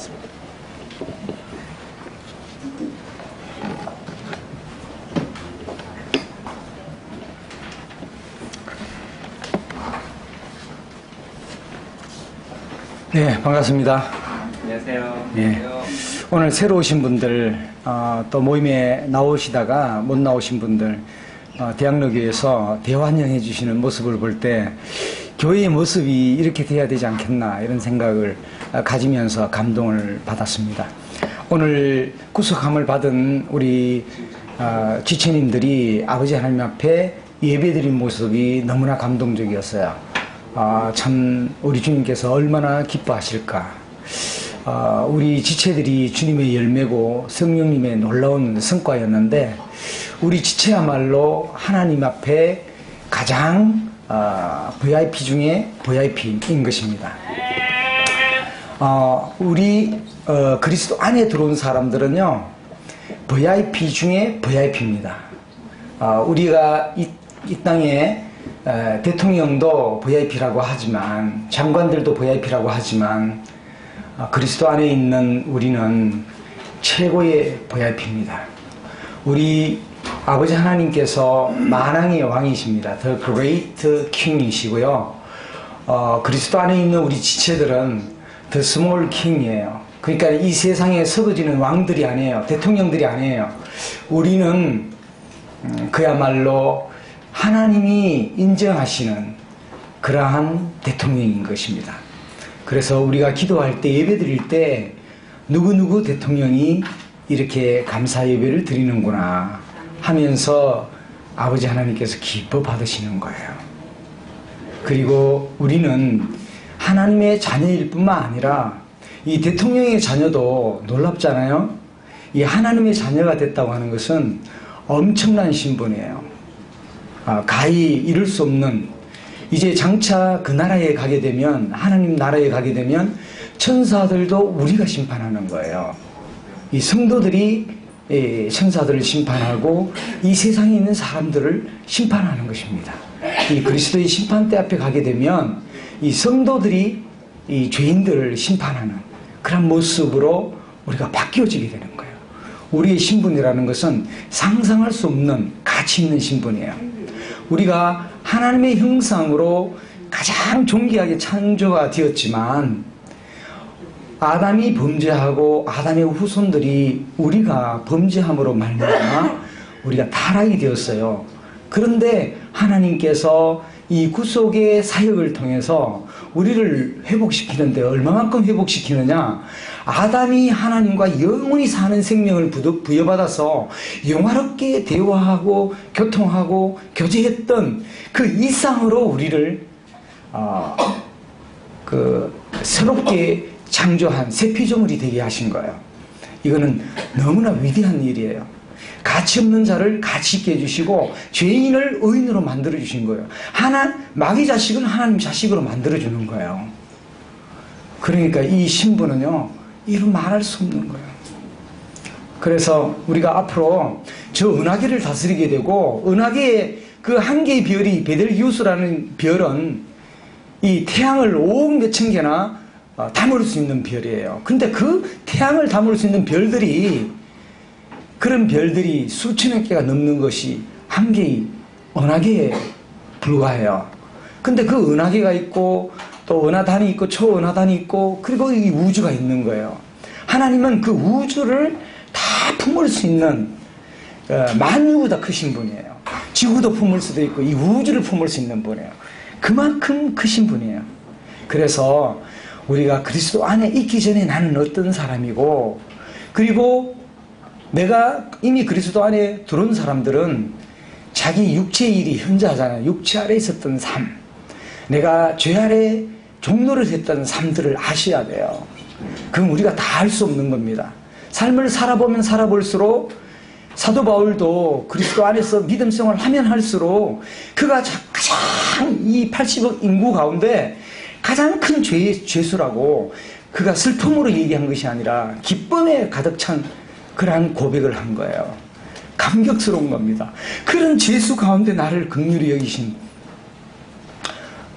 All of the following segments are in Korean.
기도하겠습니다. 네, 반갑습니다. 안녕하세요. 예. 오늘 새로 오신 분들, 또 모임에 나오시다가 못 나오신 분들, 대학로교에서 대환영해 주시는 모습을 볼 때 교회의 모습이 이렇게 돼야 되지 않겠나 이런 생각을 가지면서 감동을 받았습니다. 오늘 구속함을 받은 우리 지체님들이 아버지 하나님 앞에 예배드린 모습이 너무나 감동적이었어요. 참 우리 주님께서 얼마나 기뻐하실까. 우리 지체들이 주님의 열매고 성령님의 놀라운 성과였는데 우리 지체야말로 하나님 앞에 가장 VIP 중에 VIP인 것입니다. 우리 그리스도 안에 들어온 사람들은요 VIP 중에 VIP입니다. 우리가 이 땅에 대통령도 VIP라고 하지만 장관들도 VIP라고 하지만 그리스도 안에 있는 우리는 최고의 VIP입니다. 우리 아버지 하나님께서 만왕의 왕이십니다. The Great King이시고요. 그리스도 안에 있는 우리 지체들은 The Small King이에요. 그러니까 이 세상에 서거지는 왕들이 아니에요. 대통령들이 아니에요. 우리는 그야말로 하나님이 인정하시는 그러한 대통령인 것입니다. 그래서 우리가 기도할 때 예배드릴 때 누구누구 대통령이 이렇게 감사 예배를 드리는구나 하면서 아버지 하나님께서 기뻐 받으시는 거예요. 그리고 우리는 하나님의 자녀일 뿐만 아니라 이 대통령의 자녀도 놀랍잖아요. 이 하나님의 자녀가 됐다고 하는 것은 엄청난 신분이에요. 가히 이룰 수 없는, 이제 장차 그 나라에 가게 되면, 하나님 나라에 가게 되면 천사들도 우리가 심판하는 거예요. 이 성도들이 천사들을 심판하고 이 세상에 있는 사람들을 심판하는 것입니다. 이 그리스도의 심판대 앞에 가게 되면 이 성도들이 이 죄인들을 심판하는 그런 모습으로 우리가 바뀌어지게 되는 거예요. 우리의 신분이라는 것은 상상할 수 없는 가치 있는 신분이에요. 우리가 하나님의 형상으로 가장 존귀하게 창조가 되었지만 아담이 범죄하고 아담의 후손들이 우리가 범죄함으로 말미암아 우리가 타락이 되었어요. 그런데 하나님께서 이 구속의 사역을 통해서 우리를 회복시키는데 얼마만큼 회복시키느냐, 아담이 하나님과 영원히 사는 생명을 부여받아서 영화롭게 대화하고 교통하고 교제했던 그 이상으로 우리를 새롭게 창조한 새 피조물이 되게 하신 거예요. 이거는 너무나 위대한 일이에요. 가치 없는 자를 가치 있게 해주시고 죄인을 의인으로 만들어주신 거예요. 마귀 자식은 하나님 자식으로 만들어주는 거예요. 그러니까 이 신분은요 이루 말할 수 없는 거예요. 그래서 우리가 앞으로 저 은하계를 다스리게 되고, 은하계의 그 한 개의 별이 베델기우스라는 별은 이 태양을 5억 몇천 개나 담을 수 있는 별이에요. 근데 그 태양을 담을 수 있는 별들이, 그런 별들이 수천억 개가 넘는 것이 한 개의 은하계에 불과해요. 근데 그 은하계가 있고 또 은하단이 있고 초은하단이 있고 그리고 이 우주가 있는 거예요. 하나님은 그 우주를 다 품을 수 있는 만유보다 크신 분이에요. 지구도 품을 수도 있고 이 우주를 품을 수 있는 분이에요. 그만큼 크신 분이에요. 그래서 우리가 그리스도 안에 있기 전에 나는 어떤 사람이고, 그리고 내가 이미 그리스도 안에 들어온 사람들은 자기 육체의 일이 현저하잖아요. 육체 아래 있었던 삶, 내가 죄 아래 종노를 했던 삶들을 아셔야 돼요. 그럼 우리가 다 할 수 없는 겁니다. 삶을 살아보면 살아볼수록 사도 바울도 그리스도 안에서 믿음 생활을 하면 할수록 그가 가장 이 80억 인구 가운데 가장 큰 죄수라고 그가 슬픔으로 얘기한 것이 아니라 기쁨에 가득 찬 그러한 고백을 한 거예요. 감격스러운 겁니다. 그런 죄수 가운데 나를 긍휼히 여기신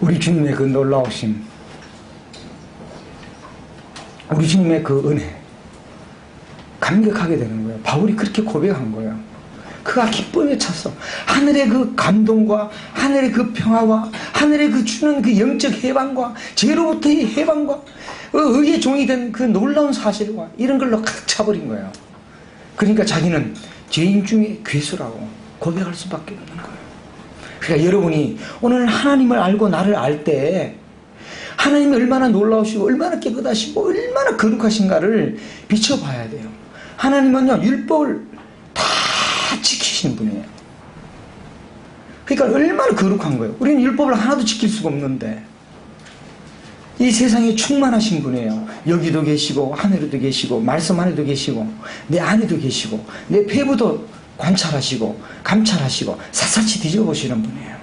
우리 주님의 그 놀라우심, 우리 주님의 그 은혜 감격하게 되는 거예요. 바울이 그렇게 고백한 거예요. 그가 기쁨에 찼어. 하늘의 그 감동과 하늘의 그 평화와 하늘의 그 주는 그 영적 해방과 죄로부터의 해방과 의의 종이 된 그 놀라운 사실과 이런 걸로 가득 차버린 거예요. 그러니까 자기는 죄인 중에 괴수라고 고백할 수밖에 없는 거예요. 그러니까 여러분이 오늘 하나님을 알고 나를 알 때 하나님이 얼마나 놀라우시고 얼마나 깨끗하시고 얼마나 거룩하신가를 비춰봐야 돼요. 하나님은요 율법을 다 지키시는 분이에요. 그러니까 얼마나 거룩한 거예요. 우리는 율법을 하나도 지킬 수가 없는데 이 세상에 충만하신 분이에요. 여기도 계시고 하늘에도 계시고 말씀 안에도 계시고 내 안에도 계시고 내 폐부도 관찰하시고 감찰하시고 샅샅이 뒤져보시는 분이에요.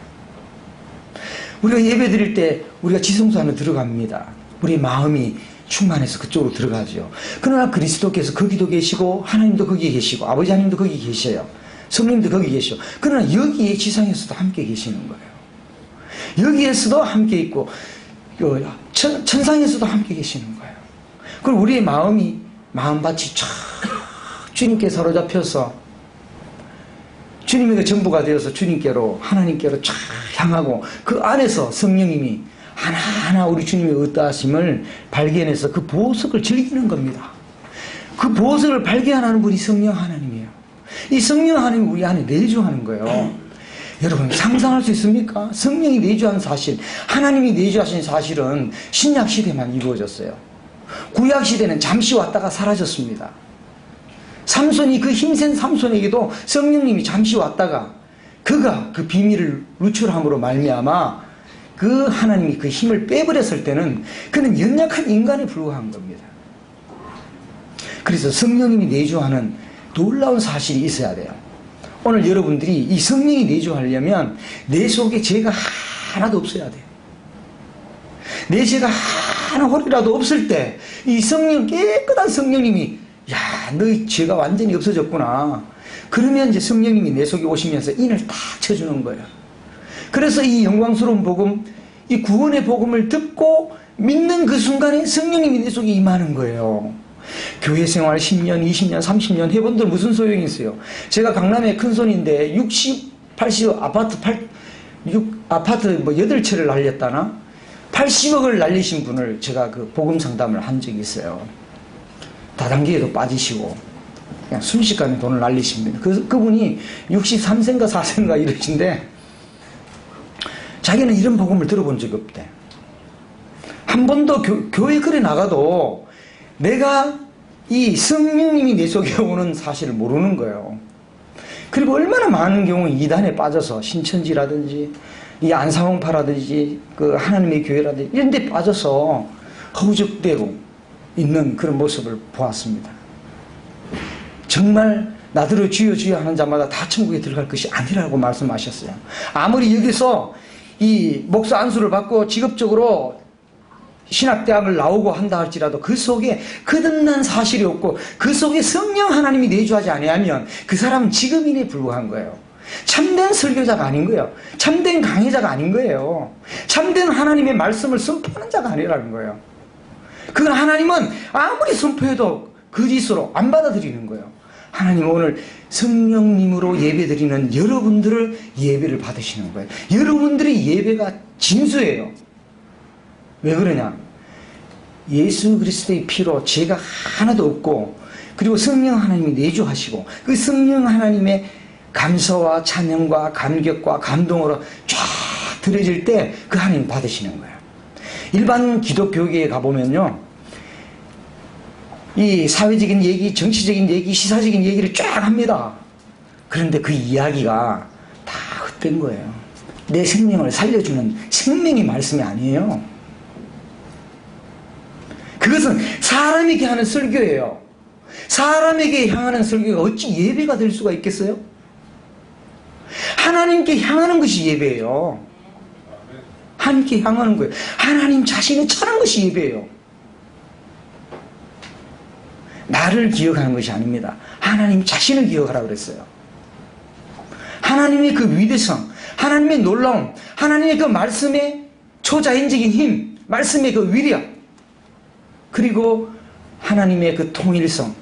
우리가 예배 드릴 때 우리가 지성소 안에 들어갑니다. 우리 마음이 충만해서 그쪽으로 들어가죠. 그러나 그리스도께서 거기도 계시고 하나님도 거기 계시고 아버지 하나님도 거기 계셔요. 성령님도 거기 계시고 그러나 여기에 지상에서도 함께 계시는 거예요. 여기에서도 함께 있고 천상에서도 함께 계시는 거예요. 그리고 우리의 마음밭이 쫙 주님께 사로잡혀서 주님의 전부가 되어서 주님께로 하나님께로 쫙 향하고 그 안에서 성령님이 하나하나 우리 주님의 어떠하심을 발견해서 그 보석을 즐기는 겁니다. 그 보석을 발견하는 분이 성령 하나님이에요. 이 성령 하나님이 우리 안에 내주하는 거예요. 여러분 상상할 수 있습니까? 성령이 내주하는 사실, 하나님이 내주하신 사실은 신약시대만 이루어졌어요. 구약시대는 잠시 왔다가 사라졌습니다. 삼손이 그 힘센 삼손에게도 성령님이 잠시 왔다가 그가 그 비밀을 누출함으로 말미암아 그 하나님이 그 힘을 빼버렸을 때는 그는 연약한 인간에 불과한 겁니다. 그래서 성령님이 내주하는 놀라운 사실이 있어야 돼요. 오늘 여러분들이 이 성령이 내주하려면 내 속에 죄가 하나도 없어야 돼요. 내 죄가 하나 홀이라도 없을 때 이 성령, 깨끗한 성령님이 야, 너희 죄가 완전히 없어졌구나. 그러면 이제 성령님이 내 속에 오시면서 인을 딱 쳐주는 거예요. 그래서 이 영광스러운 복음, 이 구원의 복음을 듣고 믿는 그 순간에 성령님이 내 속에 임하는 거예요. 교회 생활 10년, 20년, 30년 해본들 무슨 소용이 있어요? 제가 강남의 큰손인데 60, 80 아파트 뭐 8채를 날렸다나? 80억을 날리신 분을 제가 그 복음 상담을 한 적이 있어요. 다단계에도 빠지시고 그냥 순식간에 돈을 날리십니다. 그분이 63세인가 4세인가 이러신데 자기는 이런 복음을 들어본 적이 없대. 한 번도 교회 글에 나가도 내가 이 성령님이 내 속에 오는 사실을 모르는 거예요. 그리고 얼마나 많은 경우 이단에 빠져서 신천지라든지 이 안상홍파라든지 그 하나님의 교회라든지 이런 데 빠져서 허우적대고 있는 그런 모습을 보았습니다. 정말 나더러 주여 주여 하는 자마다 다 천국에 들어갈 것이 아니라고 말씀하셨어요. 아무리 여기서 이 목사 안수를 받고 직업적으로 신학대학을 나오고 한다 할지라도 그 속에 거듭난 사실이 없고 그 속에 성령 하나님이 내주하지 아니하면 그 사람은 직업인에 불과한 거예요. 참된 설교자가 아닌 거예요. 참된 강의자가 아닌 거예요. 참된 하나님의 말씀을 선포하는 자가 아니라는 거예요. 그 하나님은 아무리 선포해도 거짓으로 안 받아들이는 거예요. 하나님은 오늘 성령님으로 예배드리는 여러분들을 예배를 받으시는 거예요. 여러분들의 예배가 진수예요. 왜 그러냐? 예수 그리스도의 피로 죄가 하나도 없고 그리고 성령 하나님이 내주하시고 그 성령 하나님의 감사와 찬양과 감격과 감동으로 쫙 들어질 때 그 하나님 받으시는 거예요. 일반 기독교계에 가보면요, 이 사회적인 얘기, 정치적인 얘기, 시사적인 얘기를 쫙 합니다. 그런데 그 이야기가 다 헛된 거예요. 내 생명을 살려주는 생명의 말씀이 아니에요. 그것은 사람에게 하는 설교예요. 사람에게 향하는 설교가 어찌 예배가 될 수가 있겠어요? 하나님께 향하는 것이 예배예요. 하나님께 향하는 거예요. 하나님 자신을 찾는 것이 예배예요. 나를 기억하는 것이 아닙니다. 하나님 자신을 기억하라고 그랬어요. 하나님의 그 위대성, 하나님의 놀라움, 하나님의 그 말씀의 초자연적인 힘, 말씀의 그 위력, 그리고 하나님의 그 통일성,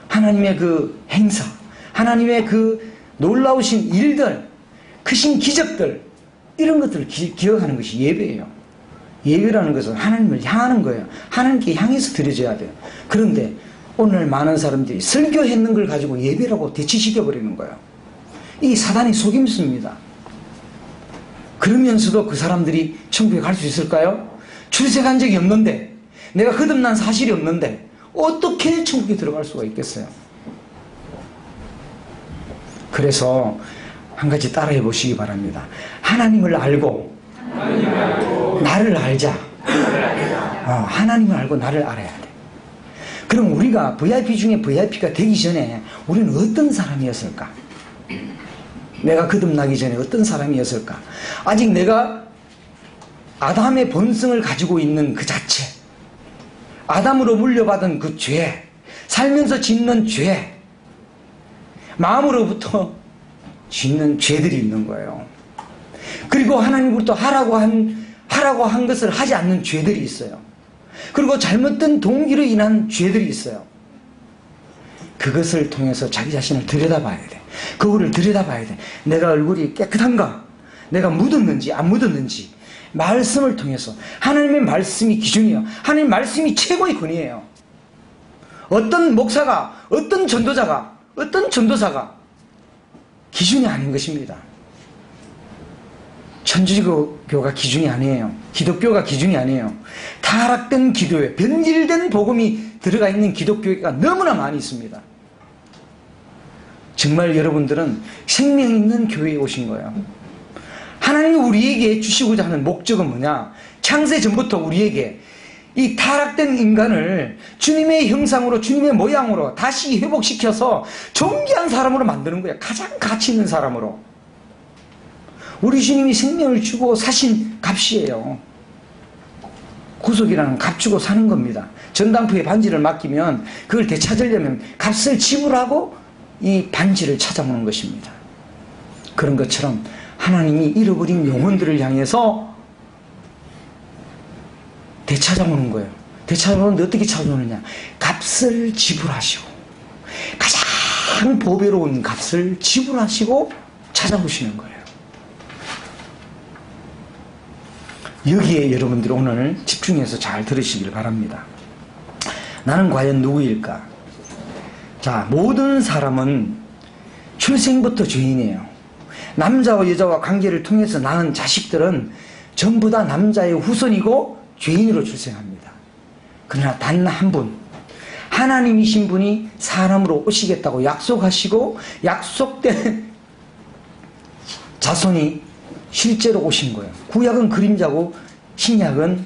하나님의 그 행사, 하나님의 그 놀라우신 일들, 크신 기적들, 이런 것들을 기억하는 것이 예배예요. 예배라는 것은 하나님을 향하는 거예요. 하나님께 향해서 드려져야 돼요. 그런데 오늘 많은 사람들이 설교했는 걸 가지고 예배라고 대치시켜버리는 거예요. 이 사단의 속임수입니다. 그러면서도 그 사람들이 천국에 갈 수 있을까요? 출세한 적이 없는데, 내가 거듭난 사실이 없는데 어떻게 천국에 들어갈 수가 있겠어요? 그래서 한 가지 따라해 보시기 바랍니다. 하나님을 알고 나를 알자. 하나님을 알고 나를 알아야 돼. 그럼 우리가 VIP 중에 VIP가 되기 전에 우리는 어떤 사람이었을까? 내가 거듭나기 전에 어떤 사람이었을까? 아직 내가 아담의 본성을 가지고 있는 그 자체, 아담으로 물려받은 그 죄, 살면서 짓는 죄, 마음으로부터 짓는 죄들이 있는 거예요. 그리고 하나님으로부터 하라고 한 것을 하지 않는 죄들이 있어요. 그리고 잘못된 동기로 인한 죄들이 있어요. 그것을 통해서 자기 자신을 들여다봐야 돼. 거울을 들여다봐야 돼. 내가 얼굴이 깨끗한가? 내가 묻었는지 안 묻었는지. 말씀을 통해서. 하나님의 말씀이 기준이에요. 하나님의 말씀이 최고의 권위예요. 어떤 목사가, 어떤 전도자가, 어떤 전도사가 기준이 아닌 것입니다. 천주교가 기준이 아니에요. 기독교가 기준이 아니에요. 타락된 기도에 변질된 복음이 들어가 있는 기독교가 너무나 많이 있습니다. 정말 여러분들은 생명 있는 교회에 오신 거예요. 하나님이 우리에게 주시고자 하는 목적은 뭐냐? 창세 전부터 우리에게 이 타락된 인간을 주님의 형상으로, 주님의 모양으로 다시 회복시켜서 존귀한 사람으로 만드는 거예요. 가장 가치 있는 사람으로. 우리 주님이 생명을 주고 사신 값이에요. 구속이라는 값 주고 사는 겁니다. 전당포에 반지를 맡기면 그걸 되찾으려면 값을 지불하고 이 반지를 찾아오는 것입니다. 그런 것처럼 하나님이 잃어버린 영혼들을 향해서 되찾아오는 거예요. 되찾아오는데 어떻게 찾아오느냐? 값을 지불하시고, 가장 보배로운 값을 지불하시고 찾아오시는 거예요. 여기에 여러분들이 오늘 집중해서 잘 들으시길 바랍니다. 나는 과연 누구일까? 자, 모든 사람은 출생부터 죄인이에요. 남자와 여자와 관계를 통해서 낳은 자식들은 전부 다 남자의 후손이고 죄인으로 출생합니다. 그러나 단 한 분, 하나님이신 분이 사람으로 오시겠다고 약속하시고 약속된 자손이 실제로 오신 거예요. 구약은 그림자고 신약은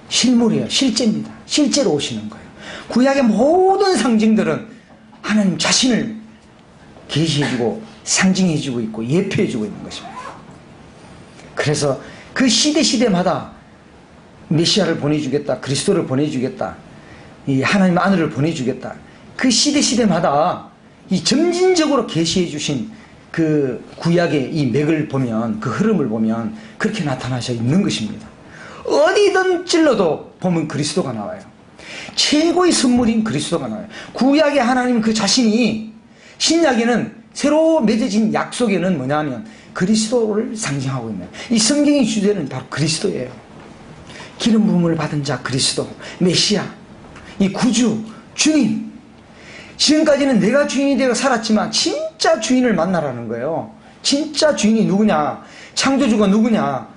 실물이에요. 실제입니다. 실제로 오시는 거예요. 구약의 모든 상징들은 하나님 자신을 계시해주고 상징해주고 있고 예표해주고 있는 것입니다. 그래서 그 시대마다 메시아를 보내주겠다, 그리스도를 보내주겠다, 이 하나님 아들을 보내주겠다, 그 시대마다 이 점진적으로 계시해 주신 그 구약의 이 맥을 보면, 그 흐름을 보면 그렇게 나타나셔 있는 것입니다. 어디든 찔러도 보면 그리스도가 나와요. 최고의 선물인 그리스도가 나와요. 구약의 하나님 그 자신이, 신약에는 새로 맺어진 약속에는 뭐냐면 그리스도를 상징하고 있는, 이 성경의 주제는 바로 그리스도예요. 기름 부음을 받은 자 그리스도, 메시아, 이 구주, 주님. 지금까지는 내가 주인이 되어 살았지만 진짜 주인을 만나라는 거예요. 진짜 주인이 누구냐? 창조주가 누구냐?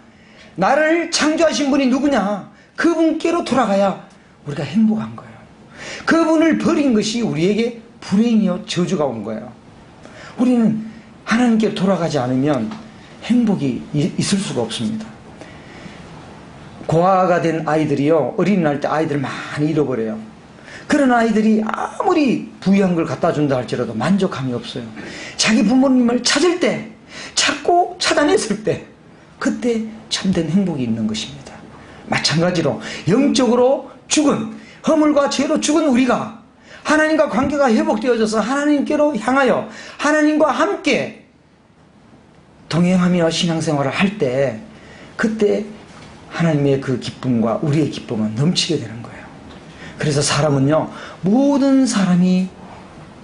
나를 창조하신 분이 누구냐? 그분께로 돌아가야 우리가 행복한 거예요. 그분을 버린 것이 우리에게 불행이요 저주가 온 거예요. 우리는 하나님께 돌아가지 않으면 행복이 있을 수가 없습니다. 고아가 된 아이들이요, 어린이날 때 아이들 많이 잃어버려요. 그런 아이들이 아무리 부유한 걸 갖다 준다 할지라도 만족함이 없어요. 자기 부모님을 찾을 때, 찾고 찾아냈을 때, 그때 참된 행복이 있는 것입니다. 마찬가지로 영적으로 죽은, 허물과 죄로 죽은 우리가 하나님과 관계가 회복되어져서 하나님께로 향하여 하나님과 함께 동행하며 신앙생활을 할 때, 그때 하나님의 그 기쁨과 우리의 기쁨은 넘치게 되는 거예요. 그래서 사람은요, 모든 사람이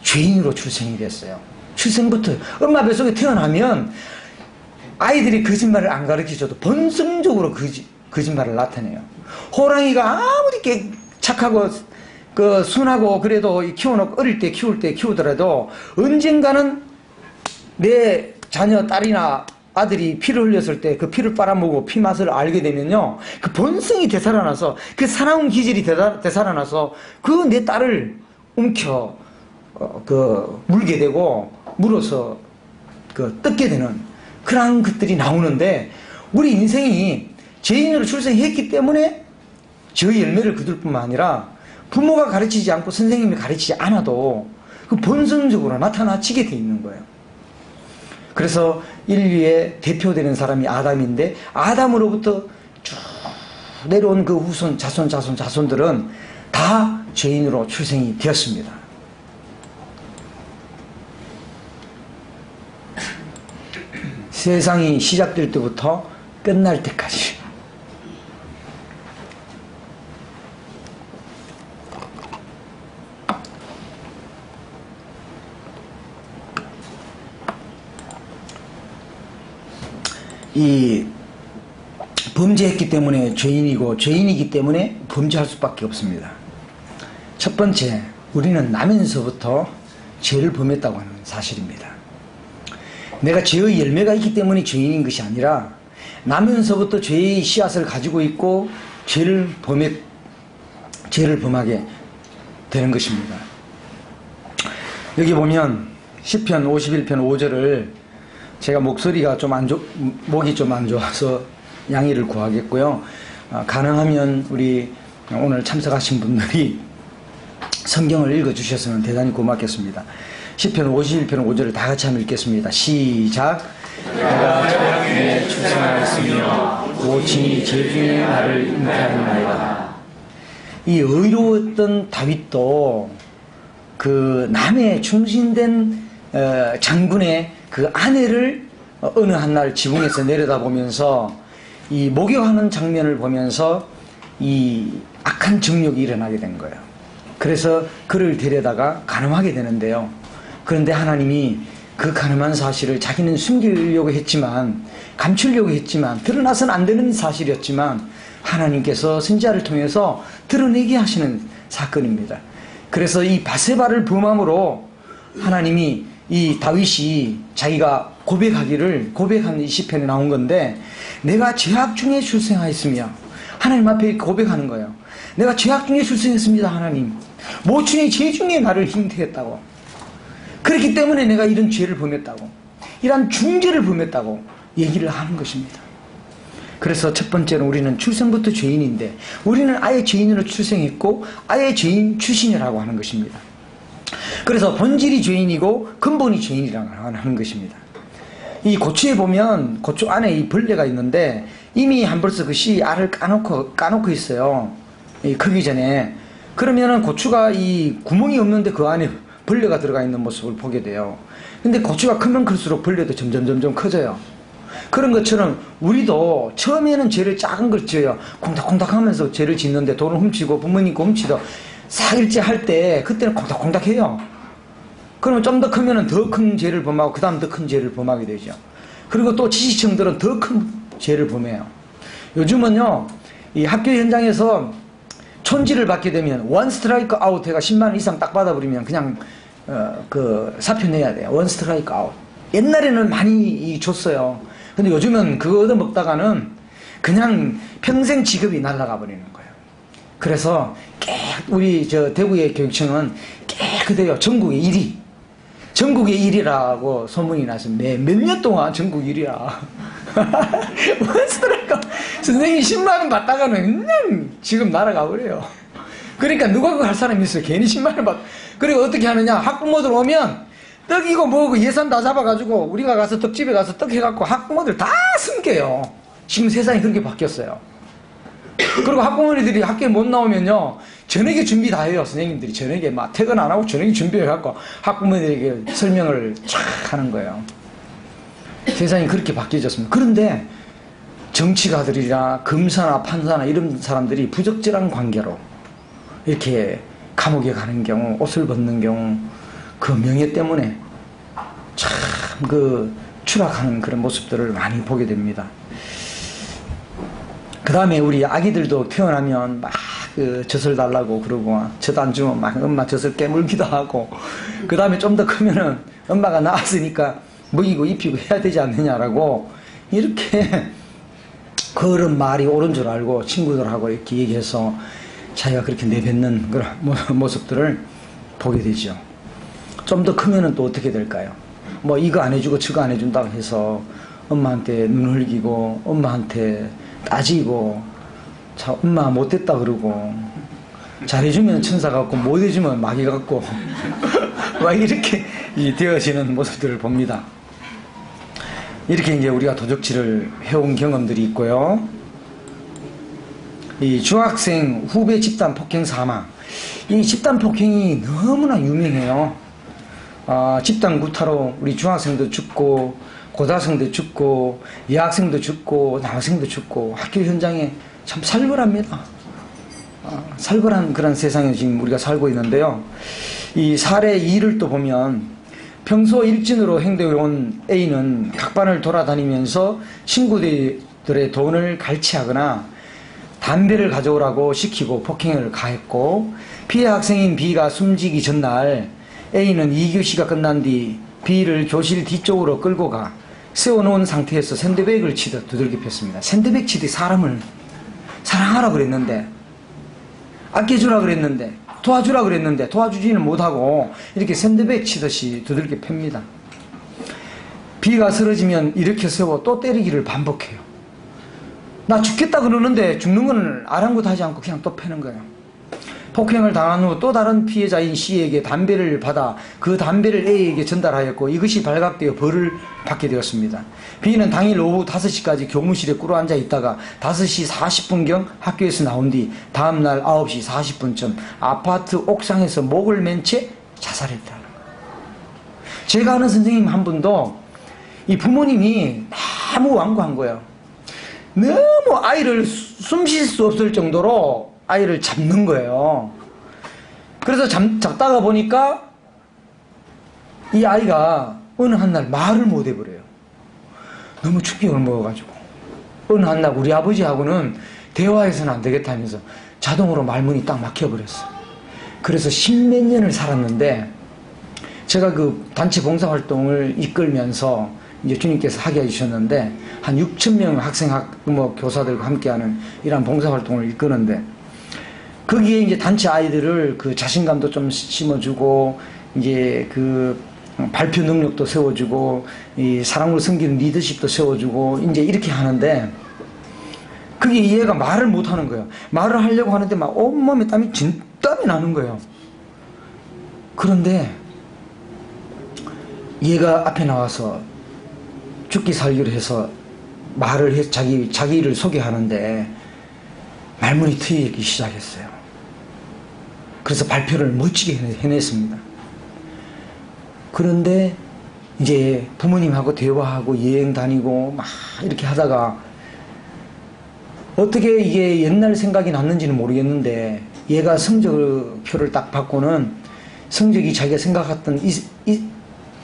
죄인으로 출생이 됐어요. 출생부터 엄마 뱃속에 태어나면 아이들이 거짓말을 안 가르쳐줘도 본성적으로 거짓말을 나타내요. 호랑이가 아무리 착하고 순하고 그래도 키워놓고 어릴 때 키우더라도 언젠가는 내 자녀 딸이나 아들이 피를 흘렸을 때 그 피를 빨아먹고 피 맛을 알게 되면요, 그 본성이 되살아나서 그 사나운 기질이 되살아나서 그 내 딸을 움켜 물게 되고 물어서 뜯게 되는 그런 것들이 나오는데, 우리 인생이 죄인으로 출생했기 때문에 저의 열매를 거둘 뿐만 아니라 부모가 가르치지 않고 선생님이 가르치지 않아도 그 본성적으로 나타나지게 돼 있는 거예요. 그래서 인류의 대표되는 사람이 아담인데, 아담으로부터 쭉 내려온 그 후손 자손들은 다 죄인으로 출생이 되었습니다. 세상이 시작될 때부터 끝날 때까지 이 범죄했기 때문에 죄인이고, 죄인이기 때문에 범죄할 수밖에 없습니다. 첫 번째, 우리는 나면서부터 죄를 범했다고 하는 사실입니다. 내가 죄의 열매가 있기 때문에 죄인인 것이 아니라 나면서부터 죄의 씨앗을 가지고 있고 죄를 범하게 되는 것입니다. 여기 보면 시편 51편 5절을 제가 목소리가 목이 좀 안 좋아서 양해를 구하겠고요. 가능하면 우리 오늘 참석하신 분들이 성경을 읽어주셨으면 대단히 고맙겠습니다. 시편 51편 5절을 다 같이 한번 읽겠습니다. 시작. 내가 저녁에 출생하였으며 모친이 죄 중에 나를 잉태하였나이다. 이 의로웠던 다윗도 그 남에 충신된 장군의 그 아내를 어느 한날 지붕에서 내려다보면서 이 목욕하는 장면을 보면서 이 악한 정욕이 일어나게 된 거예요. 그래서 그를 데려다가 간음하게 되는데요. 그런데 하나님이 그 간음한 사실을 자기는 숨기려고 했지만, 감추려고 했지만, 드러나서는 안 되는 사실이었지만 하나님께서 선지자를 통해서 드러내게 하시는 사건입니다. 그래서 이 바세바를 범함으로 하나님이 이 다윗이 자기가 고백한 이 시편에 나온 건데, 내가 죄악 중에 출생하였으며, 하나님 앞에 고백하는 거예요. 내가 죄악 중에 출생했습니다. 하나님, 모친의 죄 중에 나를 잉태했다고. 그렇기 때문에 내가 이런 죄를 범했다고, 이러한 중죄를 범했다고 얘기를 하는 것입니다. 그래서 첫 번째는 우리는 출생부터 죄인인데, 우리는 아예 죄인으로 출생했고 아예 죄인 출신이라고 하는 것입니다. 그래서 본질이 죄인이고 근본이 죄인이라고 하는 것입니다. 이 고추에 보면 고추 안에 이 벌레가 있는데 이미 한 벌써 그 씨 알을 까놓고 있어요. 크기 전에. 그러면은 고추가 이 구멍이 없는데 그 안에 벌레가 들어가 있는 모습을 보게 돼요. 근데 고추가 크면 클수록 벌레도 점점 커져요. 그런 것처럼 우리도 처음에는 죄를 작은 걸 지어요. 콩닥콩닥 하면서 죄를 짓는데, 돈을 훔치고 부모님 거 훔치도 사일째 할 때 그때는 콩닥콩닥 해요. 그러면 좀 더 크면은 더 큰 죄를 범하고 그 다음 더 큰 죄를 범하게 되죠. 그리고 또 지지층들은 더 큰 죄를 범해요. 요즘은요, 이 학교 현장에서 촌지를 받게 되면 원 스트라이크 아웃 해가 10만 원 이상 딱 받아버리면 그냥 사표 내야 돼요. 원 스트라이크 아웃. 옛날에는 많이 줬어요. 근데 요즘은 그거 얻어먹다가는 그냥 평생 직업이 날아가 버리는 거예요. 그래서 우리 대구의 교육청은 깨끗해요. 전국의 1위. 전국의 1위라고 소문이 나서 몇 년 동안 전국 1위야. 원스트라이크 선생님이 10만원 받다가는 그냥 지금 날아가 버려요. 그러니까 누가 그거 할 사람이 있어요. 괜히 10만원 받. 그리고 어떻게 하느냐, 학부모들 오면 떡이고 뭐고 예산 다 잡아가지고 우리가 가서 떡집에 가서 떡 해갖고 학부모들 다 숨겨요. 지금 세상이 그렇게 바뀌었어요. 그리고 학부모들이 학교에 못 나오면요, 저녁에 준비 다 해요. 선생님들이 저녁에 막 퇴근 안 하고 저녁에 준비해갖고 학부모들에게 설명을 쫙 하는 거예요. 세상이 그렇게 바뀌어졌습니다. 그런데 정치가들이나 검사나 판사나 이런 사람들이 부적절한 관계로 이렇게 감옥에 가는 경우, 옷을 벗는 경우, 그 명예 때문에 참 그 추락하는 그런 모습들을 많이 보게 됩니다. 그 다음에 우리 아기들도 태어나면 막 그 젖을 달라고 그러고, 젖 안 주면 막 엄마 젖을 깨물기도 하고, 그 다음에 좀 더 크면은 엄마가 낳았으니까 먹이고 입히고 해야 되지 않느냐라고 이렇게 그런 말이 옳은 줄 알고 친구들하고 이렇게 얘기해서 자기가 그렇게 내뱉는 그런 모습들을 보게 되죠. 좀 더 크면은 또 어떻게 될까요? 뭐 이거 안 해주고 저거 안 해준다고 해서 엄마한테 눈 흘기고 엄마한테 따지고, 자, 엄마 못됐다 그러고, 잘해주면 천사 같고 못해주면 마귀 같고 막 이렇게 되어지는 모습들을 봅니다. 이렇게 이제 우리가 도적질을 해온 경험들이 있고요. 이 중학생 후배 집단 폭행 사망, 이 집단 폭행이 너무나 유명해요. 집단 구타로 우리 중학생도 죽고 고등학생도 죽고 여학생도 죽고 남학생도 죽고, 학교 현장에 참 살벌합니다. 살벌한 그런 세상에 지금 우리가 살고 있는데요. 이 사례 2를 또 보면, 평소 일진으로 행동해온 A는 각반을 돌아다니면서 친구들의 돈을 갈취하거나 담배를 가져오라고 시키고 폭행을 가했고, 피해 학생인 B가 숨지기 전날 A는 2교시가 끝난 뒤 B를 교실 뒤쪽으로 끌고 가 세워놓은 상태에서 샌드백을 치듯 두들겨 팼습니다. 샌드백 치듯 사람을 사랑하라 그랬는데, 아껴주라 그랬는데, 도와주라 그랬는데 도와주지는 못하고 이렇게 샌드백 치듯이 두들겨 팹니다. B가 쓰러지면 일으켜 세워 또 때리기를 반복해요. 나 죽겠다 그러는데 죽는 건 아랑곳하지 않고 그냥 또 패는 거예요. 폭행을 당한 후 또 다른 피해자인 C에게 담배를 받아 그 담배를 A에게 전달하였고, 이것이 발각되어 벌을 받게 되었습니다. B는 당일 오후 5시까지 교무실에 꿇어앉아 있다가 5시 40분경 학교에서 나온 뒤 다음날 9시 40분쯤 아파트 옥상에서 목을 맨 채 자살했다는 거예요. 제가 아는 선생님 한 분도 이 부모님이 너무 완고한 거예요. 너무 아이를 숨 쉴 수 없을 정도로 아이를 잡는 거예요. 그래서 잡다가 보니까 이 아이가 어느 한날 말을 못 해버려요. 너무 충격을 먹어가지고. 어느 한날 우리 아버지하고는 대화해서는 안 되겠다면서 자동으로 말문이 딱 막혀버렸어요. 그래서 10몇 년을 살았는데, 제가 그 단체 봉사활동을 이끌면서 이제 주님께서 하게 해주셨는데, 한 6,000명 학생, 교사들과 함께하는 이러한 봉사활동을 이끄는데, 거기에 이제 단체 아이들을 그 자신감도 좀 심어주고, 이제 그 발표 능력도 세워주고, 이 사랑으로 섬기는 리더십도 세워주고, 이제 이렇게 하는데, 그게 얘가 말을 못 하는 거예요. 말을 하려고 하는데 막 온몸에 땀이 진땀이 나는 거예요. 그런데 얘가 앞에 나와서 죽기 살기로 해서 말을 해서 자기를 소개하는데 말문이 트이기 시작했어요. 그래서 발표를 멋지게 해냈습니다. 그런데 이제 부모님하고 대화하고 여행 다니고 막 이렇게 하다가 어떻게 이게 옛날 생각이 났는지는 모르겠는데, 얘가 성적표를 딱 받고는 성적이 자기가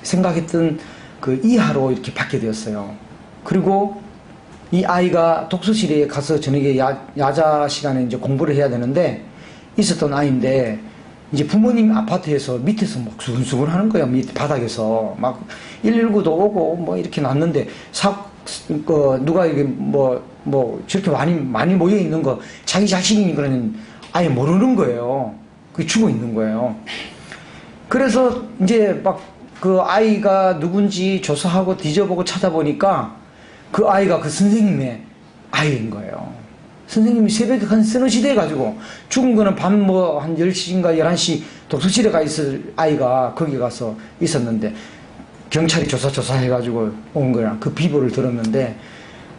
생각했던 그 이하로 이렇게 받게 되었어요. 그리고 이 아이가 독서실에 가서 저녁에 야자 시간에 이제 공부를 해야 되는데 있었던 아이인데, 이제 부모님 아파트에서 밑에서 막 수근수근 하는 거예요. 밑 바닥에서 막 119도 오고 뭐 이렇게 났는데, 누가 이게 저렇게 많이 모여 있는 거 자기 자신이 그러는 아예 모르는 거예요. 그게 죽어 있는 거예요. 그래서 이제 막 그 아이가 누군지 조사하고 뒤져보고 찾아보니까 그 아이가 그 선생님의 아이인 거예요. 선생님이 새벽에 한 쓰러지대 가지고 죽은 거는 밤 한 10시인가 11시 독서실에 가 있을 아이가 거기 가서 있었는데, 경찰이 조사해가지고 온 거야. 그 비보를 들었는데,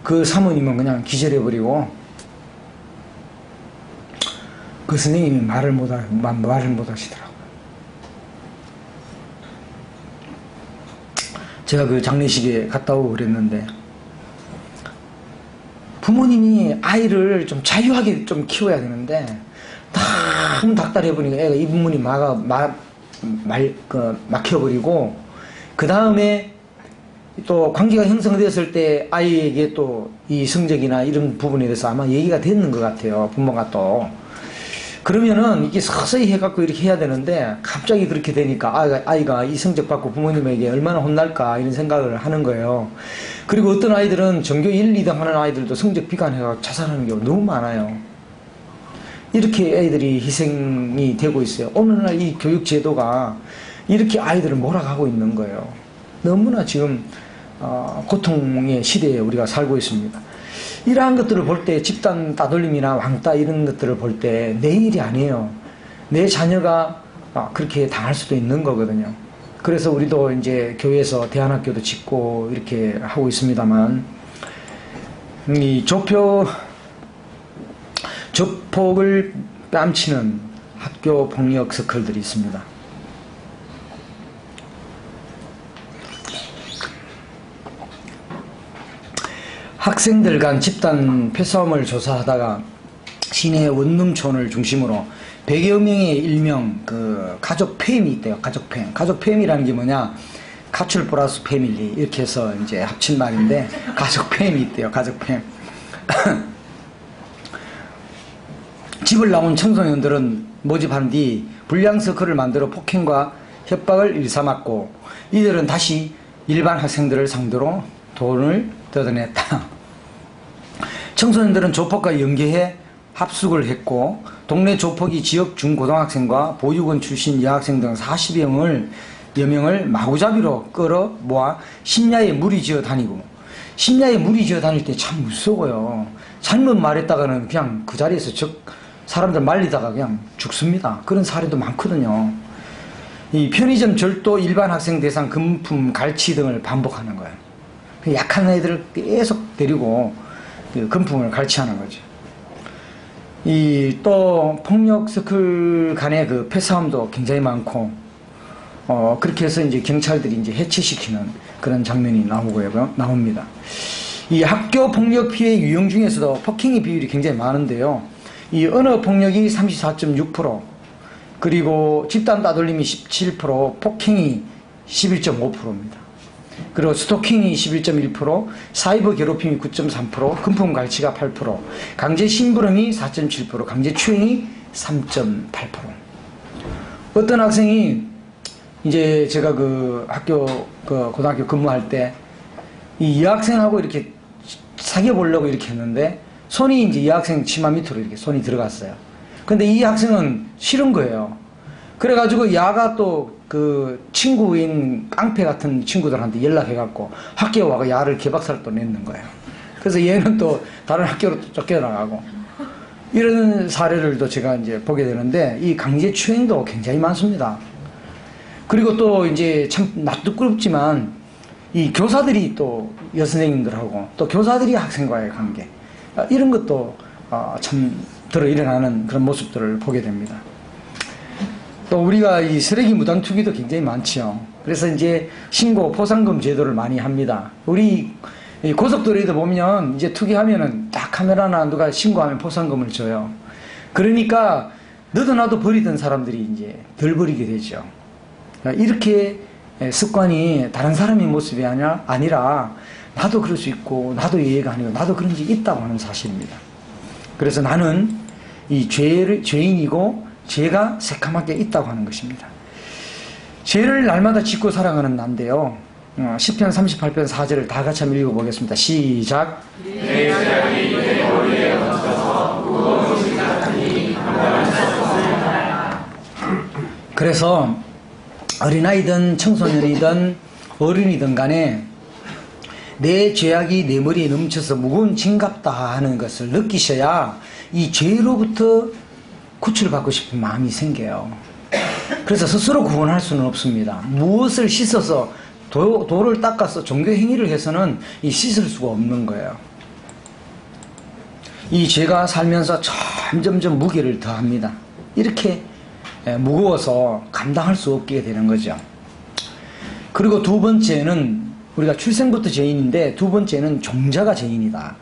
그 사모님은 그냥 기절해버리고, 그 선생님이 말을 못 하시더라고요. 제가 그 장례식에 갔다 오고 그랬는데, 부모님이 아이를 좀 자유하게 좀 키워야 되는데, 다 너무 닥달해 보니까 애가 입문이 막혀버리고, 그 다음에 또 관계가 형성되었을 때 아이에게 또 이 성적이나 이런 부분에 대해서 아마 얘기가 됐는 것 같아요. 부모가 또. 그러면은 이게 서서히 해갖고 이렇게 해야 되는데 갑자기 그렇게 되니까 아이가 이 성적 받고 부모님에게 얼마나 혼날까 이런 생각을 하는 거예요. 그리고 어떤 아이들은 전교 1, 2등 하는 아이들도 성적 비관해가지고 자살하는 경우가 너무 많아요. 이렇게 애들이 희생이 되고 있어요. 오늘날 이 교육 제도가 이렇게 아이들을 몰아가고 있는 거예요. 너무나 지금 고통의 시대에 우리가 살고 있습니다. 이러한 것들을 볼 때 집단 따돌림이나 왕따 이런 것들을 볼 때 내 일이 아니에요. 내 자녀가 그렇게 당할 수도 있는 거거든요. 그래서 우리도 이제 교회에서 대안학교도 짓고 이렇게 하고 있습니다만, 이 조폭을 뺨치는 학교 폭력 서클들이 있습니다. 학생들 간 집단 패싸움을 조사하다가 시내 원룸촌을 중심으로 100여 명의 일명 가족팸이 있대요. 가족팸. 가족팸이라는 게 뭐냐? 가출 플러스 패밀리 이렇게 해서 이제 합친 말인데 가족팸이 있대요. 가족팸. 집을 나온 청소년들은 모집한 뒤 불량 서클을 만들어 폭행과 협박을 일삼았고, 이들은 다시 일반 학생들을 상대로 돈을 뜯어냈다. 청소년들은 조폭과 연계해 합숙을 했고, 동네 조폭이 지역 중고등학생과 보육원 출신 여학생 등 40여 명을 마구잡이로 끌어 모아 심야에 무리지어 다니고, 심야에 무리지어 다닐 때 참 무서워요. 잘못 말했다가는 그냥 그 자리에서 사람들 말리다가 그냥 죽습니다. 그런 사례도 많거든요. 이 편의점 절도, 일반 학생 대상 금품 갈취 등을 반복하는 거예요. 약한 애들을 계속 데리고 금품을 갈취하는 거죠. 또 폭력 서클 간의 패싸움도 굉장히 많고, 그렇게 해서 이제 경찰들이 이제 해체시키는 그런 장면이 나옵니다. 이 학교 폭력 피해 유형 중에서도 폭행의 비율이 굉장히 많은데요. 이 언어 폭력이 34.6%, 그리고 집단 따돌림이 17%, 폭행이 11.5%입니다. 그리고 스토킹이 11.1%, 사이버 괴롭힘이 9.3%, 금품 갈취가 8%, 강제 심부름이 4.7%, 강제 추행이 3.8%. 어떤 학생이 이제 제가 고등학교 근무할 때 이 여학생하고 이렇게 사귀어 보려고 이렇게 했는데, 손이 이제 이 학생 치마 밑으로 이렇게 손이 들어갔어요. 근데 이 학생은 싫은 거예요. 그래가지고 야가 또 친구인 깡패 같은 친구들한테 연락해갖고 학교에 와서 야를 개박살 또 냈는 거예요. 그래서 얘는 또 다른 학교로 또 쫓겨나가고, 이런 사례를 또 제가 이제 보게 되는데, 이 강제 추행도 굉장히 많습니다. 그리고 또 이제 참 낯뜨겁지만 이 교사들이 또 여선생님들하고 또 교사들이 학생과의 관계, 이런 것도 참 일어나는 그런 모습들을 보게 됩니다. 또 우리가 이 쓰레기 무단 투기도 굉장히 많죠. 그래서 이제 신고 포상금 제도를 많이 합니다. 우리 고속도로에도 보면 이제 투기하면은 딱 카메라나 누가 신고하면 포상금을 줘요. 그러니까 너도 나도 버리던 사람들이 이제 덜 버리게 되죠. 이렇게 습관이 다른 사람의 모습이 아니라 나도 그럴 수 있고, 나도 이해가 아니고 나도 그런 적이 있다고 하는 사실입니다. 그래서 나는 이 죄인이고 죄가 새카맣게 있다고 하는 것입니다. 죄를 날마다 짓고 살아가는 난데요. 시편 38편 4절을 다 같이 한번 읽어보겠습니다. 시작. 그래서 어린아이든 청소년이든 어른이든 간에 내 죄악이 내 머리에 넘쳐서 무거운 짐같다 하는 것을 느끼셔야 이 죄로부터 구출받고 싶은 마음이 생겨요. 그래서 스스로 구원할 수는 없습니다. 무엇을 씻어서 돌을 닦아서 종교 행위를 해서는 씻을 수가 없는 거예요. 이 죄가 살면서 점점점 무게를 더합니다. 이렇게 무거워서 감당할 수 없게 되는 거죠. 그리고 두 번째는 우리가 출생부터 죄인인데, 두 번째는 종자가 죄인이다.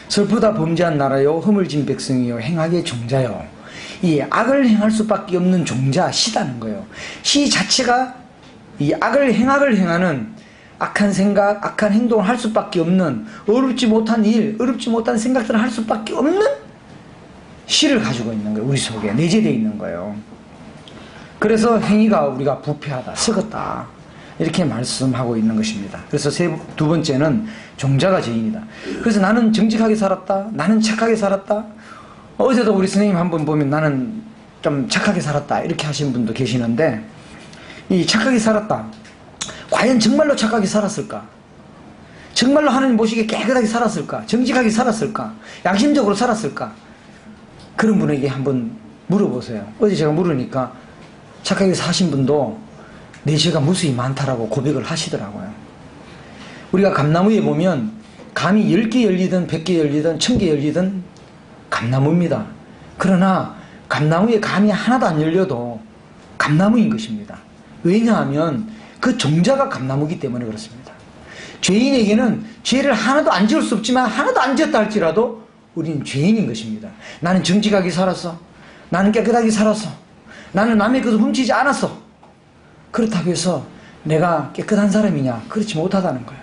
슬프다 범죄한 나라요 허물진 백성이요 행악의 종자요. 이 악을 행할 수밖에 없는 종자, 시다는 거예요. 시 자체가 이 악을 행하는 악한 생각, 악한 행동을 할 수밖에 없는, 어렵지 못한 일, 어렵지 못한 생각들을 할 수밖에 없는 시를 가지고 있는 거예요. 우리 속에 내재되어 있는 거예요. 그래서 행위가 우리가 부패하다, 썩었다, 이렇게 말씀하고 있는 것입니다. 그래서 두 번째는 종자가 죄인이다. 그래서 나는 정직하게 살았다, 나는 착하게 살았다. 어제도 우리 선생님 한번 보면 나는 좀 착하게 살았다 이렇게 하신 분도 계시는데, 이 착하게 살았다, 과연 정말로 착하게 살았을까? 정말로 하나님 보시기에 깨끗하게 살았을까? 정직하게 살았을까? 양심적으로 살았을까? 그런 분에게 한번 물어보세요. 어제 제가 물으니까 착하게 사신 분도 내 죄가 무수히 많다라고 고백을 하시더라고요. 우리가 감나무에 보면 감이 10개 열리든 100개 열리든 1000개 열리든 감나무입니다. 그러나 감나무에 감이 하나도 안 열려도 감나무인 것입니다. 왜냐하면 그 종자가 감나무이기 때문에 그렇습니다. 죄인에게는 죄를 하나도 안 지을 수 없지만, 하나도 안 지었다 할지라도 우리는 죄인인 것입니다. 나는 정직하게 살았어, 나는 깨끗하게 살았어, 나는 남의 것을 훔치지 않았어. 그렇다고 해서 내가 깨끗한 사람이냐? 그렇지 못하다는 거예요.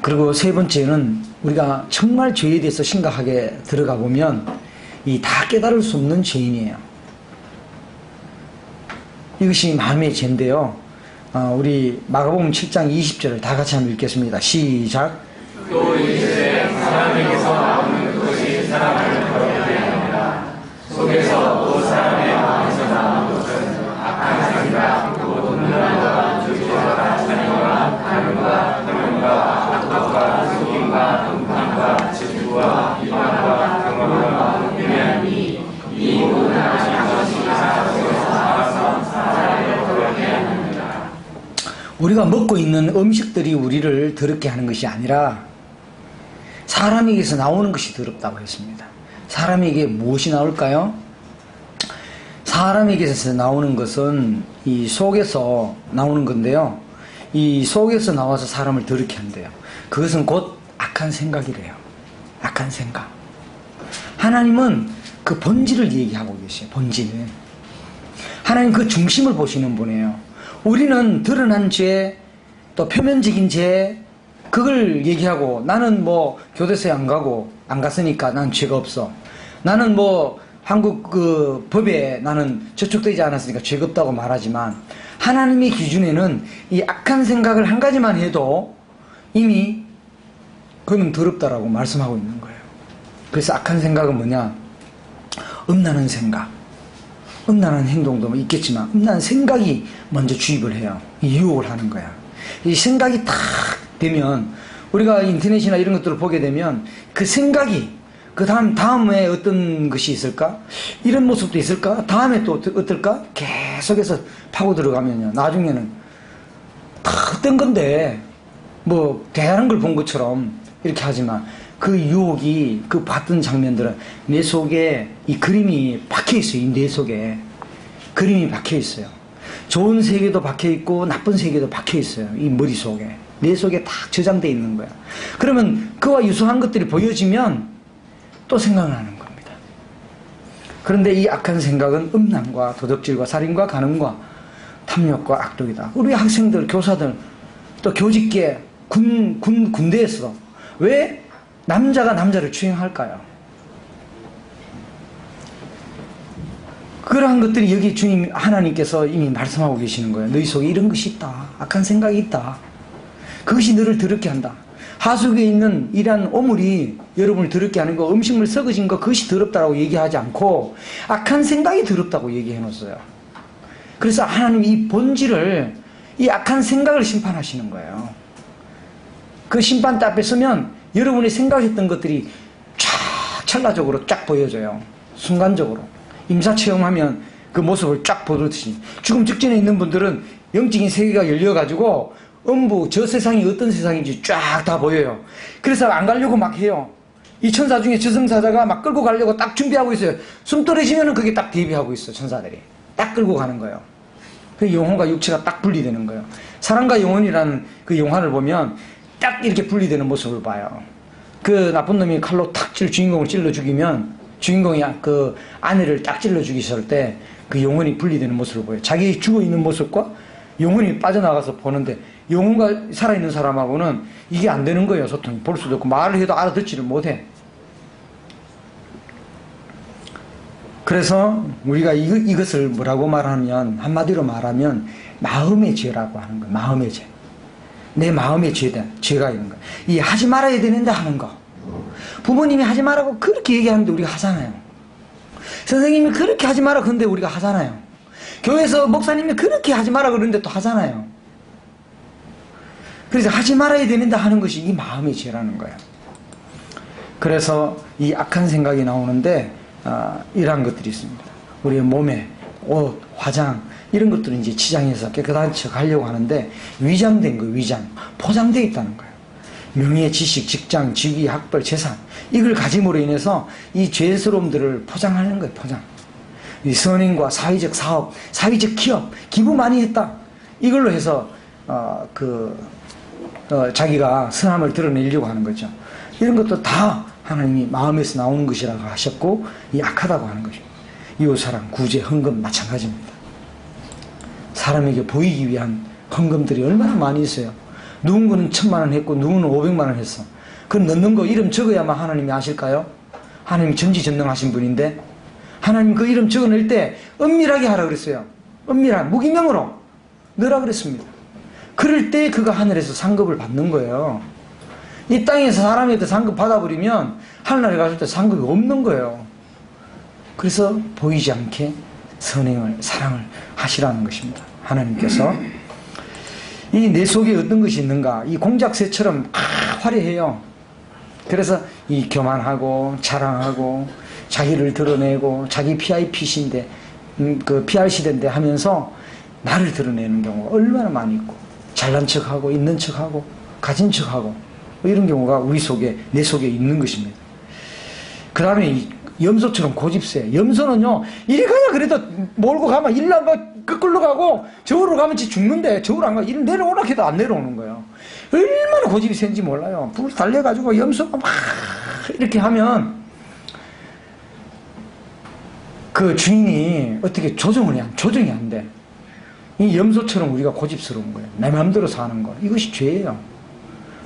그리고 세 번째는 우리가 정말 죄에 대해서 심각하게 들어가 보면 이 다 깨달을 수 없는 죄인이에요. 이것이 마음의 죄인데요. 우리 마가복음 7장 20절을 다 같이 한번 읽겠습니다. 시작. 또 이제 사람에게서 나오는 것이 사람을 더럽게 합니다. 속에서 또 사람의 마음에서 나오는 것은 악한 생각, 또 분노와 조직과 잔인과 간음과 흠과 악독과 속임과 음탕과 질투와 비방과 경험과 분명히 이 모든 것이 사람에게서 나와서 사람을 더럽게 합니다. 우리가 먹고 있는 음식들이 우리를 더럽게 하는 것이 아니라 사람에게서 나오는 것이 더럽다고 했습니다. 사람에게 무엇이 나올까요? 사람에게서 나오는 것은 이 속에서 나오는 건데요. 이 속에서 나와서 사람을 더럽게 한대요. 그것은 곧 악한 생각이래요. 악한 생각. 하나님은 그 본질을 얘기하고 계세요. 본질. 하나님 그 중심을 보시는 분이에요. 우리는 드러난 죄, 또 표면적인 죄, 그걸 얘기하고, 나는 뭐 교대소에 안 가고 안 갔으니까 난 죄가 없어. 나는 뭐 한국 그 법에 나는 저촉되지 않았으니까 죄가 없다고 말하지만, 하나님의 기준에는 이 악한 생각을 한 가지만 해도 이미 그는 더럽다라고 말씀하고 있는 거예요. 그래서 악한 생각은 뭐냐? 음란한 생각, 음란한 행동도 있겠지만 음란한 생각이 먼저 주입을 해요. 유혹을 하는 거야. 이 생각이 탁 되면, 우리가 인터넷이나 이런 것들을 보게 되면 그 생각이 그 다음에 어떤 것이 있을까? 이런 모습도 있을까? 다음에 또 어떨까? 계속해서 파고 들어가면요, 나중에는 다 어떤 건데 뭐 대단한 걸 본 것처럼 이렇게 하지만, 그 유혹이, 그 봤던 장면들은 내 속에 이 그림이 박혀있어요. 이 내 속에 그림이 박혀있어요. 좋은 세계도 박혀있고 나쁜 세계도 박혀있어요. 이 머릿속에, 내 속에 다 저장되어 있는 거야. 그러면 그와 유사한 것들이 보여지면 또 생각나는 겁니다. 그런데 이 악한 생각은 음란과 도덕질과 살인과 간음과 탐욕과 악독이다. 우리 학생들, 교사들, 또 교직계, 군대에서 왜 남자가 남자를 추행할까요? 그러한 것들이 여기 주님 하나님께서 이미 말씀하고 계시는 거예요. 너희 속에 이런 것이 있다. 악한 생각이 있다. 그것이 너를 더럽게 한다. 하수구에 있는 이러한 오물이 여러분을 더럽게 하는 거, 음식물 썩어진 거, 그것이 더럽다고 얘기하지 않고 악한 생각이 더럽다고 얘기해 놓았어요. 그래서 하나님 이 본질을, 이 악한 생각을 심판하시는 거예요. 그 심판대 앞에 서면 여러분이 생각했던 것들이 쫙 찰나적으로 쫙 보여져요. 순간적으로. 임사체험하면 그 모습을 쫙 보듯이. 죽음 직전에 있는 분들은 영적인 세계가 열려가지고 음부, 저 세상이 어떤 세상인지 쫙 다 보여요. 그래서 안 가려고 막 해요. 이 천사 중에 저승사자가 막 끌고 가려고 딱 준비하고 있어요. 숨 떨어지면은 그게 딱 대비하고 있어요. 천사들이 딱 끌고 가는 거예요. 그 영혼과 육체가 딱 분리되는 거예요. 사랑과 영혼이라는 그 영화를 보면 딱 이렇게 분리되는 모습을 봐요. 그 나쁜 놈이 칼로 탁 주인공을 찔러 죽이면 주인공이 그 아내를 딱 찔러 죽이실 때 그 영혼이 분리되는 모습을 보여요. 자기 죽어있는 모습과 영혼이 빠져나가서 보는데 영혼과 살아있는 사람하고는 이게 안 되는 거예요. 소통이. 볼 수도 없고 말을 해도 알아듣지를 못해. 그래서 우리가 이것을 뭐라고 말하면, 한마디로 말하면 마음의 죄라고 하는 거예요. 마음의 죄. 내 마음의 죄가 있는 거예요. 이 하지 말아야 되는데 하는 거. 부모님이 하지 말라고 그렇게 얘기하는데 우리가 하잖아요. 선생님이 그렇게 하지 마라 그런데 우리가 하잖아요. 교회에서 목사님이 그렇게 하지 마라 그러는데 또 하잖아요. 그래서 하지 말아야 되는데 하는 것이 이 마음의 죄라는 거예요. 그래서 이 악한 생각이 나오는데 이러한 것들이 있습니다. 우리의 몸에 옷, 화장 이런 것들은 이제 치장해서 깨끗한 척 하려고 하는데 위장된 거예요. 위장. 포장되어 있다는 거예요. 명예, 지식, 직장, 직위, 학벌, 재산 이걸 가짐으로 인해서 이 죄스러움들을 포장하는 거예요. 포장. 이 선행과 사회적 사업, 사회적 기업, 기부 많이 했다. 이걸로 해서 자기가 선함을 드러내려고 하는 거죠. 이런 것도 다 하나님이 마음에서 나오는 것이라고 하셨고 이 악하다고 하는 것입니다. 이웃사랑, 구제, 헌금 마찬가지입니다. 사람에게 보이기 위한 헌금들이 얼마나 많이 있어요. 누군가는 1000만 원 했고 누구는 500만 원 했어. 그 넣는 거 이름 적어야만 하나님이 아실까요? 하나님 전지전능하신 분인데 하나님 그 이름 적어낼 때 은밀하게 하라 그랬어요. 은밀한 무기명으로 넣으라 그랬습니다. 그럴 때 그가 하늘에서 상급을 받는 거예요. 이 땅에서 사람한테 상급 받아버리면 하늘나라에 갔을 때 상급이 없는 거예요. 그래서 보이지 않게 선행을 사랑을 하시라는 것입니다. 하나님께서 이 내 속에 어떤 것이 있는가, 이 공작새처럼 화려해요. 그래서 이 교만하고 자랑하고 자기를 드러내고 자기 PIP시인데 그 PR 시대인데 하면서 나를 드러내는 경우가 얼마나 많이 있고 잘난 척하고 있는 척하고 가진 척하고 이런 경우가 우리 속에 내 속에 있는 것입니다. 그 다음에 이 염소처럼 고집세. 염소는요 이리 가야 그래도 몰고 가면 일로 안 가 거꾸로 가고 저으로 가면 죽는데 저으로 안 가 이리 내려오라 해도 안 내려오는 거예요. 얼마나 고집이 센지 몰라요. 불 달려가지고 염소가 막 이렇게 하면 그 주인이 어떻게 조정이 안 돼. 이 염소처럼 우리가 고집스러운 거예요. 내 마음대로 사는 거. 이것이 죄예요.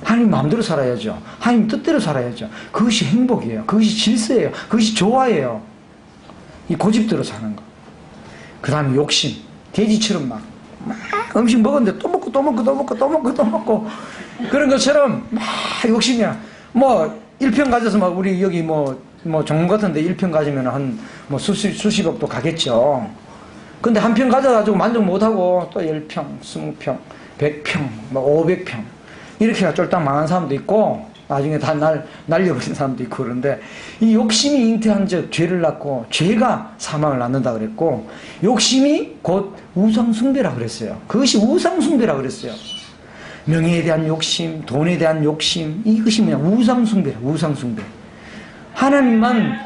하나님 마음대로 살아야죠. 하나님 뜻대로 살아야죠. 그것이 행복이에요. 그것이 질서예요. 그것이 조화예요. 이 고집대로 사는 거. 그 다음에 욕심. 돼지처럼 막 음식 먹었는데 또 먹고 또 먹고 또 먹고 또 먹고 또 먹고 그런 것처럼 막 욕심이야. 뭐 1평 가져서 막 우리 여기 뭐 정문 같은데 1평 가지면 한 뭐 수십억도 가겠죠. 근데 한 평 가져가지고 만족 못하고 또 10평, 20평, 100평, 뭐 500평 이렇게 쫄딱 망한 사람도 있고 나중에 다 날려버린 사람도 있고 그런데 이 욕심이 잉태한 즉 죄를 낳고 죄가 사망을 낳는다 그랬고 욕심이 곧 우상숭배라 그랬어요. 그것이 우상숭배라 그랬어요. 명예에 대한 욕심, 돈에 대한 욕심 이것이 뭐냐 우상숭배라. 우상숭배. 하나님만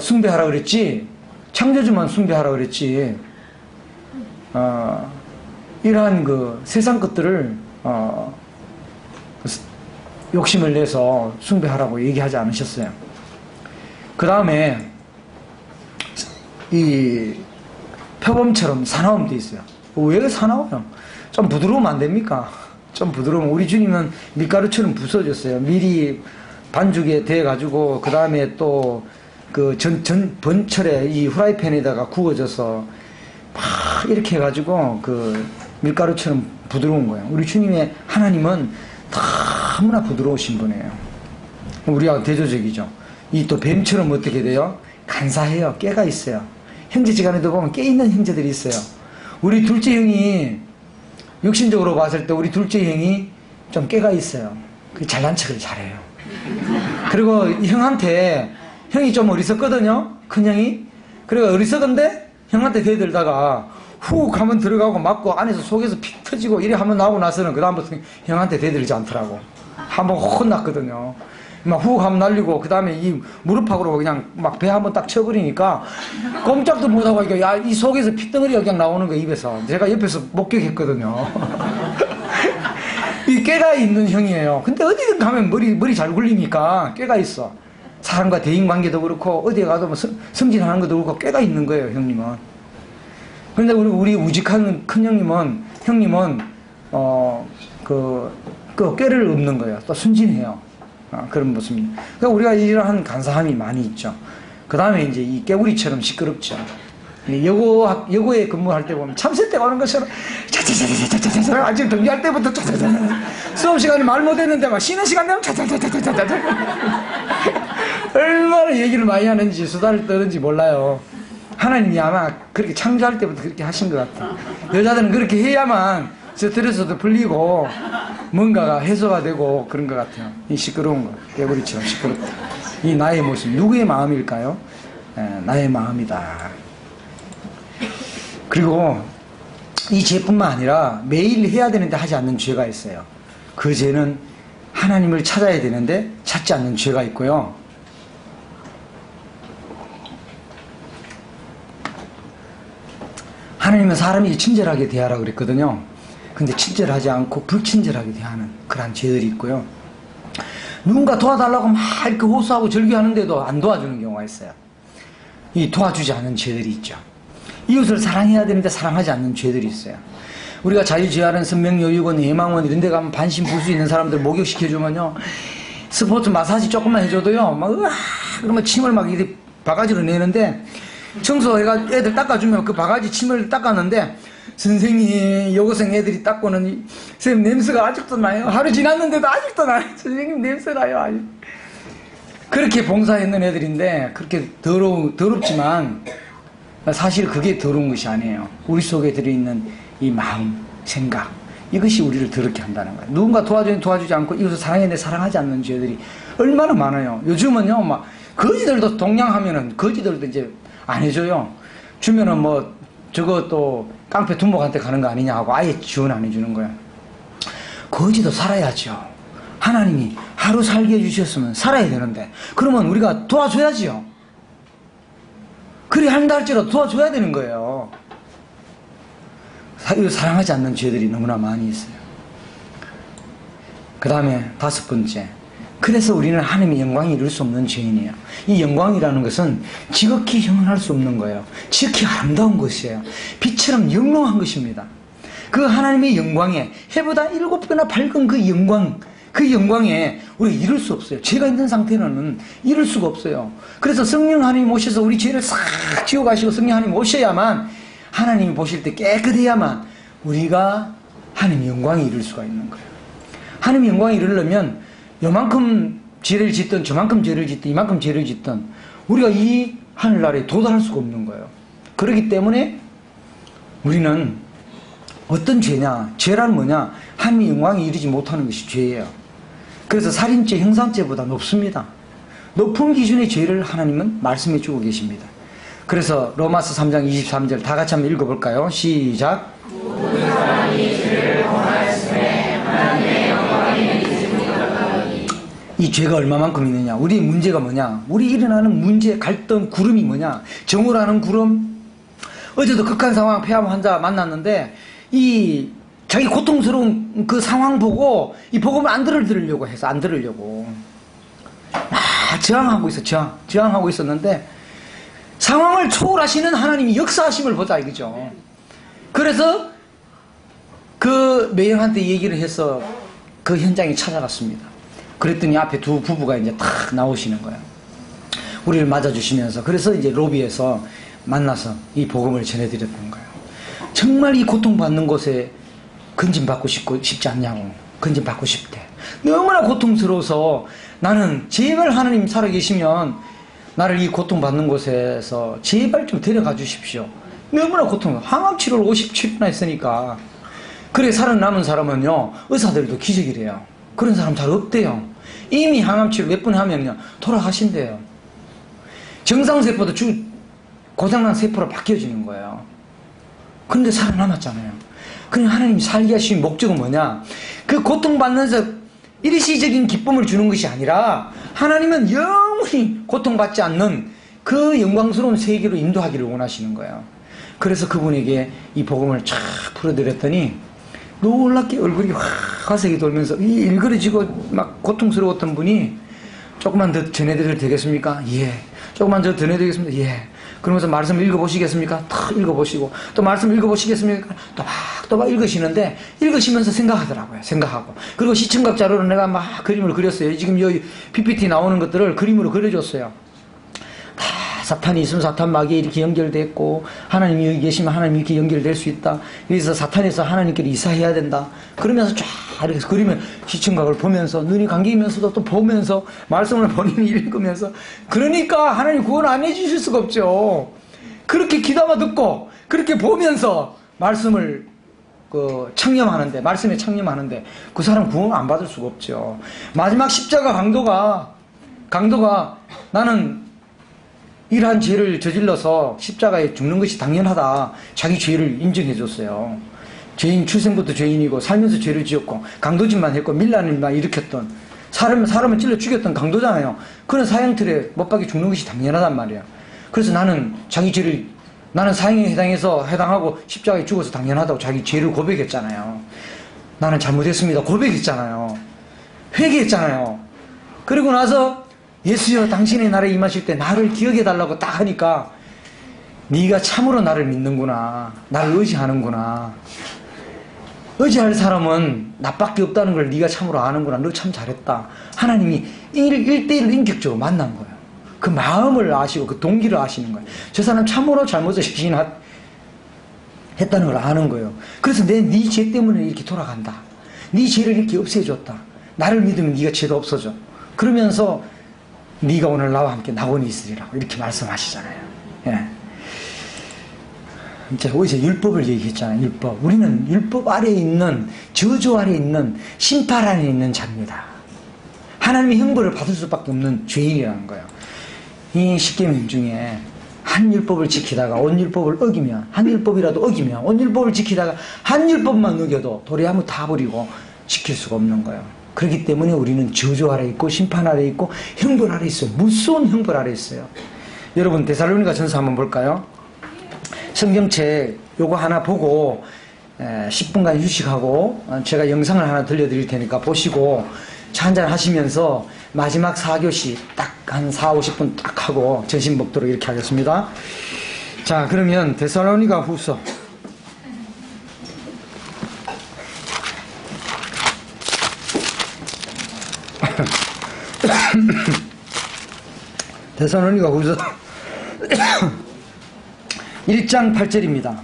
숭배하라 그랬지 창조주만 숭배하라 그랬지 이러한 그 세상 것들을 욕심을 내서 숭배하라고 얘기하지 않으셨어요. 그 다음에 이 표범처럼 사나움 돼 있어요. 왜 사나워요? 좀 부드러우면 안 됩니까? 좀 부드러우면 우리 주님은 밀가루처럼 부서졌어요. 밀이 반죽에 돼 가지고 그 다음에 또 그 번철에 이 후라이팬에다가 구워져서 막 이렇게 해가지고 그 밀가루처럼 부드러운 거예요. 우리 주님의 하나님은 너무나 부드러우신 분이에요. 우리하고 대조적이죠. 이 또 뱀처럼 어떻게 돼요? 간사해요. 깨가 있어요. 형제지간에도 보면 깨 있는 형제들이 있어요. 우리 둘째 형이 육신적으로 봤을 때 우리 둘째 형이 좀 깨가 있어요. 그 잘난 척을 잘해요. 그리고 형한테 형이 좀 어리석거든요. 큰형이. 그래가 어리석은데 형한테 대들다가 훅 하면 들어가고 맞고 안에서 속에서 픽 터지고 이래 하면 나오고 나서는 그 다음부터 형한테 대들지 않더라고. 한번 혼났거든요. 막 훅 하면 날리고 그 다음에 이 무릎팍으로 그냥 막 배 한번 딱 쳐버리니까 꼼짝도 못하고 이게 야, 이 속에서 핏덩어리가 그냥 나오는 거야 입에서. 제가 옆에서 목격했거든요. 이 깨가 있는 형이에요. 근데 어디든 가면 머리 잘 굴리니까 깨가 있어. 사람과 대인관계도 그렇고 어디에 가도 뭐 승진하는 것도 그렇고 꾀가 있는 거예요, 형님은. 그런데 우리 우직한 큰 형님은 그 꾀를 없는 거예요. 또 순진해요. 그런 모습입니다. 그러니까 우리가 이러한 간사함이 많이 있죠. 그 다음에 이제 이 깨구리처럼 시끄럽죠. 여고에 근무할 때 보면 참새 때 오는 것처럼 차차차차차차차 아직 등교할 때부터 차차차차 수업 시간에 말 못했는데 막 쉬는 시간 되면 차차차차차차 얼마나 얘기를 많이 하는지 수다를 떠는지 몰라요. 하나님이 아마 그렇게 창조할 때부터 그렇게 하신 것 같아요. 여자들은 그렇게 해야만 스트레스도 풀리고 뭔가가 해소가 되고 그런 것 같아요. 이 시끄러운 거, 깨구리처럼 시끄럽다. 이 나의 모습, 누구의 마음일까요? 나의 마음이다. 그리고 이 죄뿐만 아니라 매일 해야 되는데 하지 않는 죄가 있어요. 그 죄는 하나님을 찾아야 되는데 찾지 않는 죄가 있고요. 하나님은 사람이 친절하게 대하라고 그랬거든요. 근데 친절하지 않고 불친절하게 대하는 그런 죄들이 있고요. 누군가 도와달라고 막 이렇게 호소하고 절규하는데도 안 도와주는 경우가 있어요. 이 도와주지 않는 죄들이 있죠. 이웃을 사랑해야 되는데 사랑하지 않는 죄들이 있어요. 우리가 자유재활원, 선명여유원, 예망원 이런 데 가면 반신불수 있는 사람들 목욕시켜주면요, 스포츠 마사지 조금만 해줘도요 막 으아 그러면 침을 막 이렇게 바가지로 내는데, 청소해가 애들 닦아주면 그 바가지 침을 닦았는데 선생님 여고생 애들이 닦고는 선생님 냄새가 아직도 나요. 하루 지났는데도 아직도 나요. 선생님 냄새 나요. 아직. 그렇게 봉사했는 애들인데 그렇게 더럽지만 사실 그게 더러운 것이 아니에요. 우리 속에 들어있는 이 마음, 생각, 이것이 우리를 더럽게 한다는 거예요. 누군가 도와주지 않고 이웃을 사랑했는데 사랑하지 않는 죄들이 얼마나 많아요. 요즘은요 막 거지들도 동냥하면은 거지들도 이제 안 해줘요. 주면은 뭐 저거 또 깡패 두목한테 가는 거 아니냐 하고 아예 지원 안 해주는 거야. 거지도 살아야죠. 하나님이 하루 살게 해주셨으면 살아야 되는데 그러면 우리가 도와줘야지요. 그리 한다 할지라도 도와줘야 되는 거예요. 사랑하지 않는 죄들이 너무나 많이 있어요. 그 다음에 5번째, 그래서 우리는 하나님의 영광이 이룰 수 없는 죄인이에요. 이 영광이라는 것은 지극히 형언할 수 없는 거예요. 지극히 아름다운 것이에요. 빛처럼 영롱한 것입니다. 그 하나님의 영광에 해보다 7배나 밝은 그 영광에 우리가 이룰 수 없어요. 죄가 있는 상태는 이룰 수가 없어요. 그래서 성령 하나님 오셔서 우리 죄를 싹 지워가시고 성령 하나님 오셔야만, 하나님이 보실 때 깨끗해야만 우리가 하나님의 영광에 이룰 수가 있는 거예요. 하나님의 영광에 이르려면 요만큼 죄를 짓든 저만큼 죄를 짓든 이만큼 죄를 짓든 우리가 이 하늘나라에 도달할 수가 없는 거예요. 그렇기 때문에 우리는 어떤 죄냐, 죄란 뭐냐, 하나님의 영광에 이르지 못하는 것이 죄예요. 그래서 살인죄, 형산죄보다 높습니다. 높은 기준의 죄를 하나님은 말씀해 주고 계십니다. 그래서 로마서 3장 23절 다 같이 한번 읽어볼까요? 시작. 모든 사람이 죄를 범하였음에 하나님의 영광이 이르지 못하더니. 이 죄가 얼마만큼 있느냐, 우리의 문제가 뭐냐, 우리 일어나는 문제, 갈등, 구름이 뭐냐, 정오라는 구름. 어제도 극한 상황 폐암 환자 만났는데 이 자기 고통스러운 그 상황 보고 이 복음을 안 들으려고 해서 안 들으려고 저항하고 저항하고 있었는데 상황을 초월하시는 하나님이 역사하심을 보자 이거죠. 그래서 그 매형한테 얘기를 해서 그 현장에 찾아갔습니다. 그랬더니 앞에 두 부부가 이제 탁 나오시는 거예요. 우리를 맞아주시면서. 그래서 이제 로비에서 만나서 이 복음을 전해드렸던 거예요. 정말 이 고통받는 곳에 건진받고 싶지 않냐고. 건진받고 싶대. 너무나 고통스러워서 나는 제발 하나님 살아계시면 나를 이 고통받는 곳에서 제발 좀 데려가 주십시오. 너무나 항암치료를 57분 했으니까. 그래 살아남은 사람은요 의사들도 기적이래요. 그런 사람 잘 없대요. 이미 항암치료 몇 번 하면요 돌아가신대요. 정상세포도 고장난 세포로 바뀌어지는 거예요. 그런데 살아남았잖아요. 그냥 하나님이 살게 하신 목적은 뭐냐, 그 고통받면서 일시적인 기쁨을 주는 것이 아니라 하나님은 영원히 고통받지 않는 그 영광스러운 세계로 인도하기를 원하시는 거예요. 그래서 그분에게 이 복음을 쫙 풀어드렸더니 놀랍게 얼굴이 화색이 돌면서 일그러지고 막 고통스러웠던 분이 조금만 더 전해드려도 되겠습니까? 예. 조금만 더 전해드리겠습니다. 예. 그러면서 말씀 읽어보시겠습니까? 탁 읽어보시고, 또 말씀 읽어보시겠습니까? 또막 읽으시는데, 읽으시면서 생각하더라고요. 생각하고. 그리고 시청각 자료로 내가 막 그림을 그렸어요. 지금 여기 PPT 나오는 것들을 그림으로 그려줬어요. 다 사탄이 있으면 사탄 마귀에 이렇게 연결됐고, 하나님이 여기 계시면 하나님이 이렇게 연결될 수 있다. 그래서 사탄에서 하나님께로 이사해야 된다. 그러면서 쫙 이렇게 그리면 시청각을 보면서, 눈이 감기면서도 또 보면서, 말씀을 본인이 읽으면서, 그러니까 하나님 구원 안 해주실 수가 없죠. 그렇게 귀담아 듣고, 그렇게 보면서 말씀을 창념하는데, 말씀에 창념하는데, 그 사람 구원 안 받을 수가 없죠. 마지막 십자가 강도가 나는 이러한 죄를 저질러서 십자가에 죽는 것이 당연하다. 자기 죄를 인정해 줬어요. 죄인, 출생부터 죄인이고 살면서 죄를 지었고 강도짓만 했고 밀란을만 일으켰던 사람을 찔러 죽였던 강도잖아요. 그런 사형틀에 못 박혀 죽는 것이 당연하단 말이에요. 그래서 나는 자기 죄를, 나는 사형에 해당하고 십자가에 죽어서 당연하다고 자기 죄를 고백했잖아요. 나는 잘못했습니다. 고백했잖아요. 회개했잖아요. 그리고 나서 예수여 당신의 나라에 임하실 때 나를 기억해달라고 딱 하니까 네가 참으로 나를 믿는구나. 나를 의지하는구나. 의지할 사람은 나밖에 없다는 걸 네가 참으로 아는구나. 너 참 잘했다. 하나님이 1대1로 인격적으로 만난 거예요. 그 마음을 아시고 그 동기를 아시는 거예요. 저 사람 참으로 잘못을 했다는 걸 아는 거예요. 그래서 네 죄 때문에 이렇게 돌아간다. 네 죄를 이렇게 없애줬다. 나를 믿으면 네가 죄도 없어져. 그러면서 네가 오늘 나와 함께 낙원이 있으리라고 이렇게 말씀하시잖아요. 예. 이제 어제 율법을 얘기했잖아요. 율법. 우리는 율법 아래에 있는, 저주 아래에 있는, 심판 아래에 있는 자입니다. 하나님의 형벌을 받을 수밖에 없는 죄인이라는 거예요. 이 십계명 중에 한 율법을 지키다가 온 율법을 어기면, 한 율법이라도 어기면, 온 율법을 지키다가 한 율법만 어겨도 도리하면 다 버리고 지킬 수가 없는 거예요. 그렇기 때문에 우리는 저주 아래 있고 심판 아래 있고 형벌 아래 있어요. 무서운 형벌 아래 있어요. 여러분 데살로니가 전서 한번 볼까요? 성경책 요거 하나 보고 10분간 휴식하고 제가 영상을 하나 들려드릴 테니까 보시고 차 한잔 하시면서 마지막 4교시 딱 한 4, 50분 딱 하고 전신 먹도록 이렇게 하겠습니다. 자, 그러면 데살로니가 후서 데살로니가 후서 1장 8절입니다.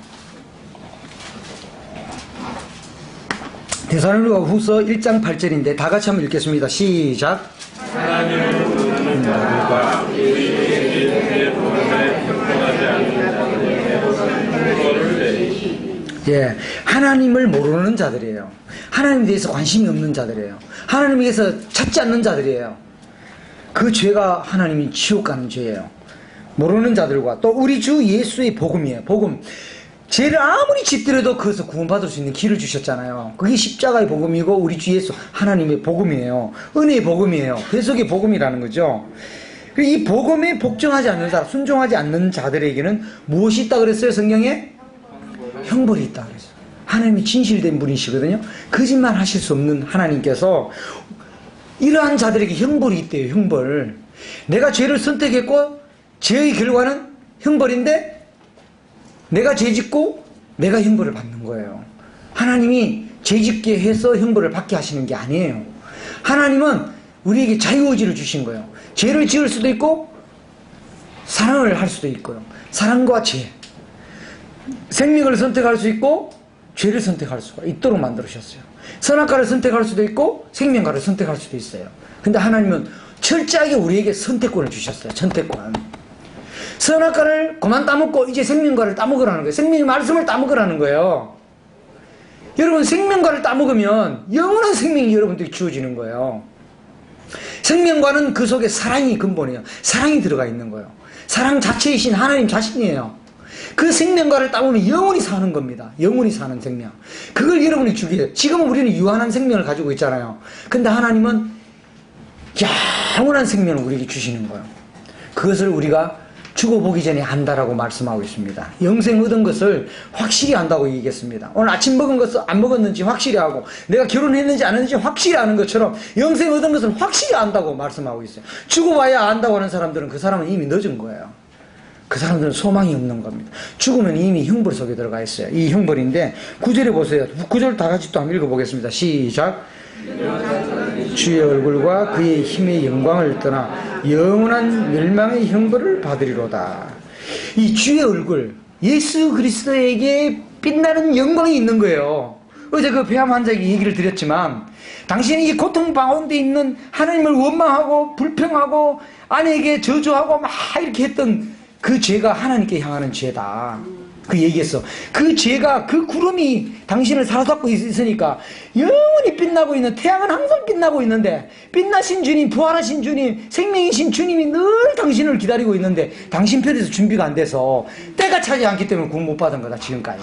데살로니가 후서 1장 8절인데 다 같이 한번 읽겠습니다. 시작. 하나님을 모르는 자들과 우리의 복음에 평등하지 않는 자들에게 형벌을 내리시. 예, 하나님을 모르는 자들이에요. 하나님에 대해서 관심이 없는 자들이에요. 하나님에 대해서 찾지 않는 자들이에요. 그 죄가 하나님이 지옥 가는 죄예요. 모르는 자들과 또 우리 주 예수의 복음이에요. 복음. 죄를 아무리 짓더라도 그것을 구원받을 수 있는 길을 주셨잖아요. 그게 십자가의 복음이고 우리 주 예수 하나님의 복음이에요. 은혜의 복음이에요. 해석의 복음이라는 거죠. 이 복음에 복종하지 않는 사람, 순종하지 않는 자들에게는 무엇이 있다 그랬어요? 성경에? 형벌이 있다 그랬어요. 하나님이 진실된 분이시거든요. 거짓말 하실 수 없는 하나님께서 이러한 자들에게 형벌이 있대요. 형벌. 내가 죄를 선택했고 죄의 결과는 형벌인데 내가 죄짓고 내가 형벌을 받는 거예요. 하나님이 죄짓게 해서 형벌을 받게 하시는 게 아니에요. 하나님은 우리에게 자유의지를 주신 거예요. 죄를 지을 수도 있고 사랑을 할 수도 있고요. 사랑과 죄. 생명을 선택할 수 있고 죄를 선택할 수가 있도록 만들으셨어요. 선악과를 선택할 수도 있고 생명과를 선택할 수도 있어요. 근데 하나님은 철저하게 우리에게 선택권을 주셨어요. 선택권. 선악과를 그만 따먹고 이제 생명과를 따먹으라는 거예요. 생명의 말씀을 따먹으라는 거예요. 여러분 생명과를 따먹으면 영원한 생명이 여러분들에게 주어지는 거예요. 생명과는 그 속에 사랑이 근본이에요. 사랑이 들어가 있는 거예요. 사랑 자체이신 하나님 자신이에요. 그 생명과를 따먹으면 영원히 사는 겁니다. 영원히 사는 생명. 그걸 여러분이 주게 해요. 지금은 우리는 유한한 생명을 가지고 있잖아요. 근데 하나님은 영원한 생명을 우리에게 주시는 거예요. 그것을 우리가 죽어보기 전에 안다라고 말씀하고 있습니다. 영생 얻은 것을 확실히 안다고 얘기했습니다. 오늘 아침 먹은 것을 안 먹었는지 확실히 하고 내가 결혼했는지 안 했는지 확실히 아는 것처럼 영생 얻은 것을 확실히 안다고 말씀하고 있어요. 죽어봐야 안다고 하는 사람들은 그 사람은 이미 늦은 거예요. 그 사람들은 소망이 없는 겁니다. 죽으면 이미 형벌 속에 들어가 있어요. 이 형벌인데 9절에 보세요. 9절 다 같이 또 한번 읽어보겠습니다. 시작. 주의 얼굴과 그의 힘의 영광을 떠나 영원한 멸망의 형벌을 받으리로다. 이 주의 얼굴, 예수 그리스도에게 빛나는 영광이 있는 거예요. 어제 그 폐암 환자에게 얘기를 드렸지만 당신이 이 고통 가운데 있는 하나님을 원망하고 불평하고 아내에게 저주하고 막 이렇게 했던 그 죄가 하나님께 향하는 죄다. 그 얘기했어. 그 죄가, 그 구름이 당신을 사로잡고 있으니까 영원히 빛나고 있는, 태양은 항상 빛나고 있는데 빛나신 주님, 부활하신 주님, 생명이신 주님이 늘 당신을 기다리고 있는데 당신 편에서 준비가 안 돼서 때가 차지 않기 때문에 구원 못 받은 거다 지금까지.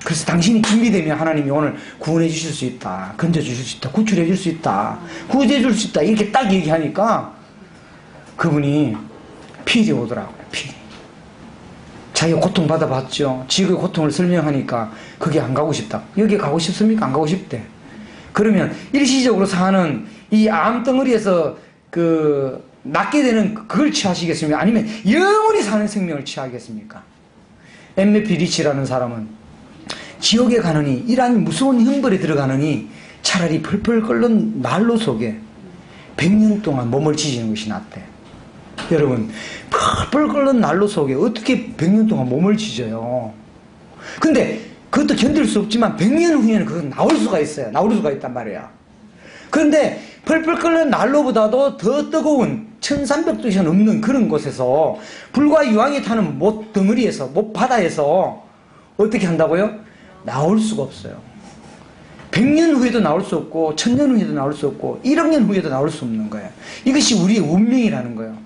그래서 당신이 준비되면 하나님이 오늘 구원해 주실 수 있다, 건져 주실 수 있다, 구출해 줄 수 있다, 구원해 줄 수 있다, 이렇게 딱 얘기하니까 그분이 필이 오더라고요. 필이. 자기가 고통받아 봤죠. 지구의 고통을 설명하니까 거기 안 가고 싶다. 여기 가고 싶습니까? 안 가고 싶대. 그러면 일시적으로 사는 이 암덩어리에서 낫게 되는 그걸 취하시겠습니까? 아니면 영원히 사는 생명을 취하겠습니까? 엠메피 리치라는 사람은 지옥에 가느니, 이러한 무서운 형벌에 들어가느니 차라리 펄펄 끓는 난로 속에 100년 동안 몸을 지지는 것이 낫대. 여러분, 펄펄 끓는 난로 속에 어떻게 100년 동안 몸을 지져요? 근데 그것도 견딜 수 없지만 100년 후에는 그건 나올 수가 있어요. 나올 수가 있단 말이야. 그런데 펄펄 끓는 난로보다도 더 뜨거운 1300도에서 넘는 그런 곳에서 불과 유황이 타는 못 덩어리에서, 못 바다에서 어떻게 한다고요? 나올 수가 없어요. 100년 후에도 나올 수 없고 1000년 후에도 나올 수 없고 1억 년 후에도 나올 수 없는 거예요. 이것이 우리의 운명이라는 거예요.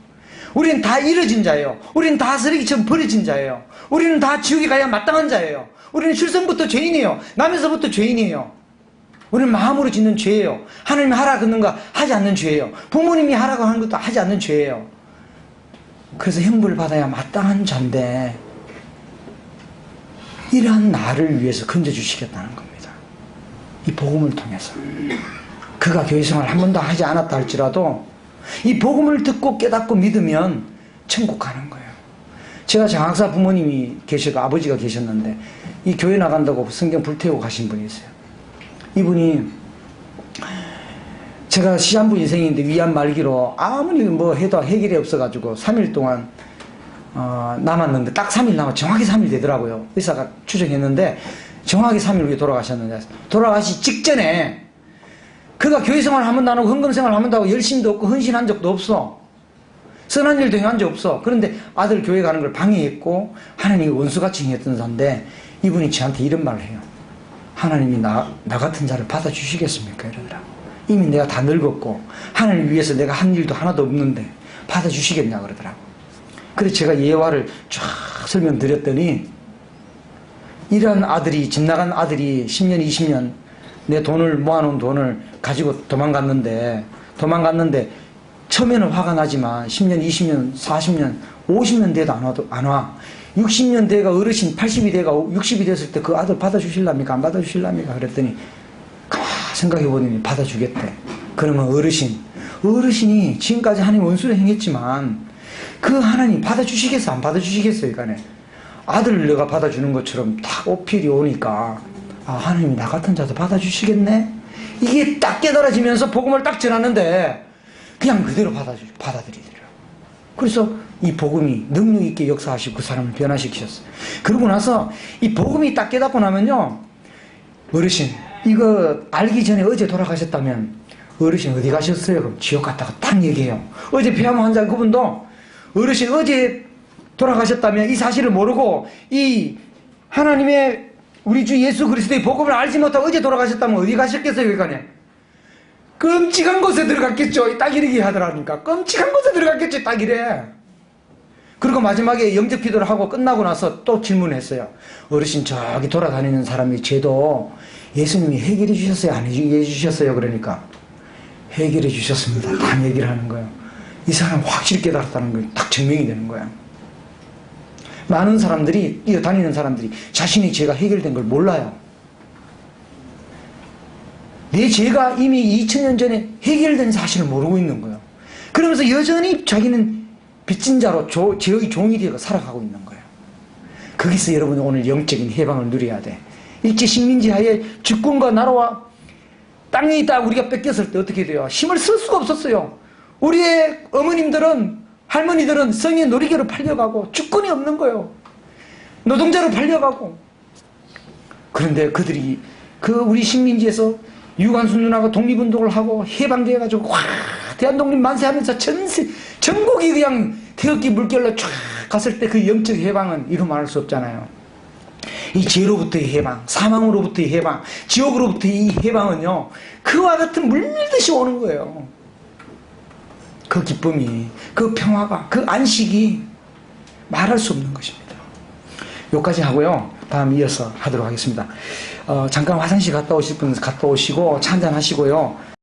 우리는 다 잃어진 자예요. 우리는 다 쓰레기처럼 버려진 자예요. 우리는 다 지옥에 가야 마땅한 자예요. 우리는 출생부터 죄인이에요. 나면서부터 죄인이에요. 우리는 마음으로 짓는 죄예요. 하나님이 하라 그러는 거 하지 않는 죄예요. 부모님이 하라고 하는 것도 하지 않는 죄예요. 그래서 형벌을 받아야 마땅한 자인데 이러한 나를 위해서 건져주시겠다는 겁니다. 이 복음을 통해서. 그가 교회 생활을 한 번도 하지 않았다 할지라도 이 복음을 듣고 깨닫고 믿으면 천국 가는 거예요. 제가 장학사 부모님이 계시고 아버지가 계셨는데 이 교회 나간다고 성경 불태우고 가신 분이 있어요. 이분이 제가 시한부 인생인데 위암 말기로 아무리 뭐 해도 해결이 없어가지고 3일 동안 남았는데 딱 3일 남아 정확히 3일 되더라고요. 의사가 추정했는데 정확히 3일 후에 돌아가셨는데 돌아가시 직전에 그가 교회 생활 한 번도 안 하고 헌금 생활 한 번도 하고 열심도 없고 헌신한 적도 없어. 선한 일도 행한 적 없어. 그런데 아들 교회 가는 걸 방해했고 하나님이 원수같이 행했던 자인데 이분이 저한테 이런 말을 해요. 하나님이 나 같은 자를 받아주시겠습니까? 이러더라고. 이미 내가 다 늙었고 하나님 위해서 내가 한 일도 하나도 없는데 받아주시겠냐 그러더라고. 그래서 제가 예화를 쫙 설명드렸더니 이런 아들이, 집 나간 아들이 10년 20년 내 돈을 모아놓은 돈을 가지고 도망갔는데 처음에는 화가 나지만 10년, 20년, 40년, 50년 돼도 안 와. 60년 돼가 어르신 80이 돼가 60이 됐을 때 그 아들 받아주실랍니까? 안 받아주실랍니까? 그랬더니 가만히 생각해보니 받아주겠대. 그러면 어르신이 지금까지 하나님 원수를 행했지만 그 하나님 받아주시겠어? 안 받아주시겠어요? 이간에 아들을 내가 받아주는 것처럼 딱 오필이 오니까 하나님이 나 같은 자도 받아주시겠네? 이게 딱 깨달아지면서 복음을 딱 전하는데 그냥 그대로 받아들이더라고요. 그래서 이 복음이 능력 있게 역사하시고 그 사람을 변화시키셨어요. 그러고 나서 이 복음이 딱 깨닫고 나면요, 어르신 이거 알기 전에 어제 돌아가셨다면 어르신 어디 가셨어요? 그럼 지옥 갔다고 딱 얘기해요. 어제 폐암 환자 그분도 어르신 어제 돌아가셨다면 이 사실을 모르고 이 하나님의 우리 주 예수 그리스도의 복음을 알지 못하고 어제 돌아가셨다면 어디 가셨겠어요? 이간에 끔찍한 곳에 들어갔겠죠. 딱 이렇게 하더라니까. 끔찍한 곳에 들어갔겠죠. 딱 이래. 그리고 마지막에 영접 기도를 하고 끝나고 나서 또 질문했어요. 어르신 저기 돌아다니는 사람이 죄도 예수님이 해결해 주셨어요? 안 해결해 주셨어요? 그러니까 해결해 주셨습니다. 다 얘기를 하는 거예요. 이 사람 확실히 깨달았다는 게 딱 증명이 되는 거야. 많은 사람들이, 다니는 사람들이 자신의 죄가 해결된 걸 몰라요. 내 죄가 이미 2000년 전에 해결된 사실을 모르고 있는 거예요. 그러면서 여전히 자기는 빚진 자로 죄의 종이 되어 살아가고 있는 거예요. 거기서 여러분이 오늘 영적인 해방을 누려야 돼. 일제 식민지 하에 주권과 나라와 땅이 딱 우리가 뺏겼을 때 어떻게 돼요? 힘을 쓸 수가 없었어요. 우리의 어머님들은, 할머니들은 성의 놀이개로 팔려가고 주권이 없는 거예요. 노동자로 팔려가고. 그런데 그들이 우리 식민지에서 유관순 누나가 독립운동을 하고 해방되어가지고 대한독립 만세하면서 전국이 그냥 태극기 물결로 쫙 갔을 때 그 영적 해방은 이루 말할 수 없잖아요. 이 죄로부터의 해방, 사망으로부터의 해방, 지옥으로부터의 이 해방은요, 그와 같은 물밀듯이 오는 거예요. 그 기쁨이, 그 평화가, 그 안식이 말할 수 없는 것입니다. 여기까지 하고요. 다음 이어서 하도록 하겠습니다. 잠깐 화장실 갔다 오실 분 갔다 오시고 차 한잔 하시고요.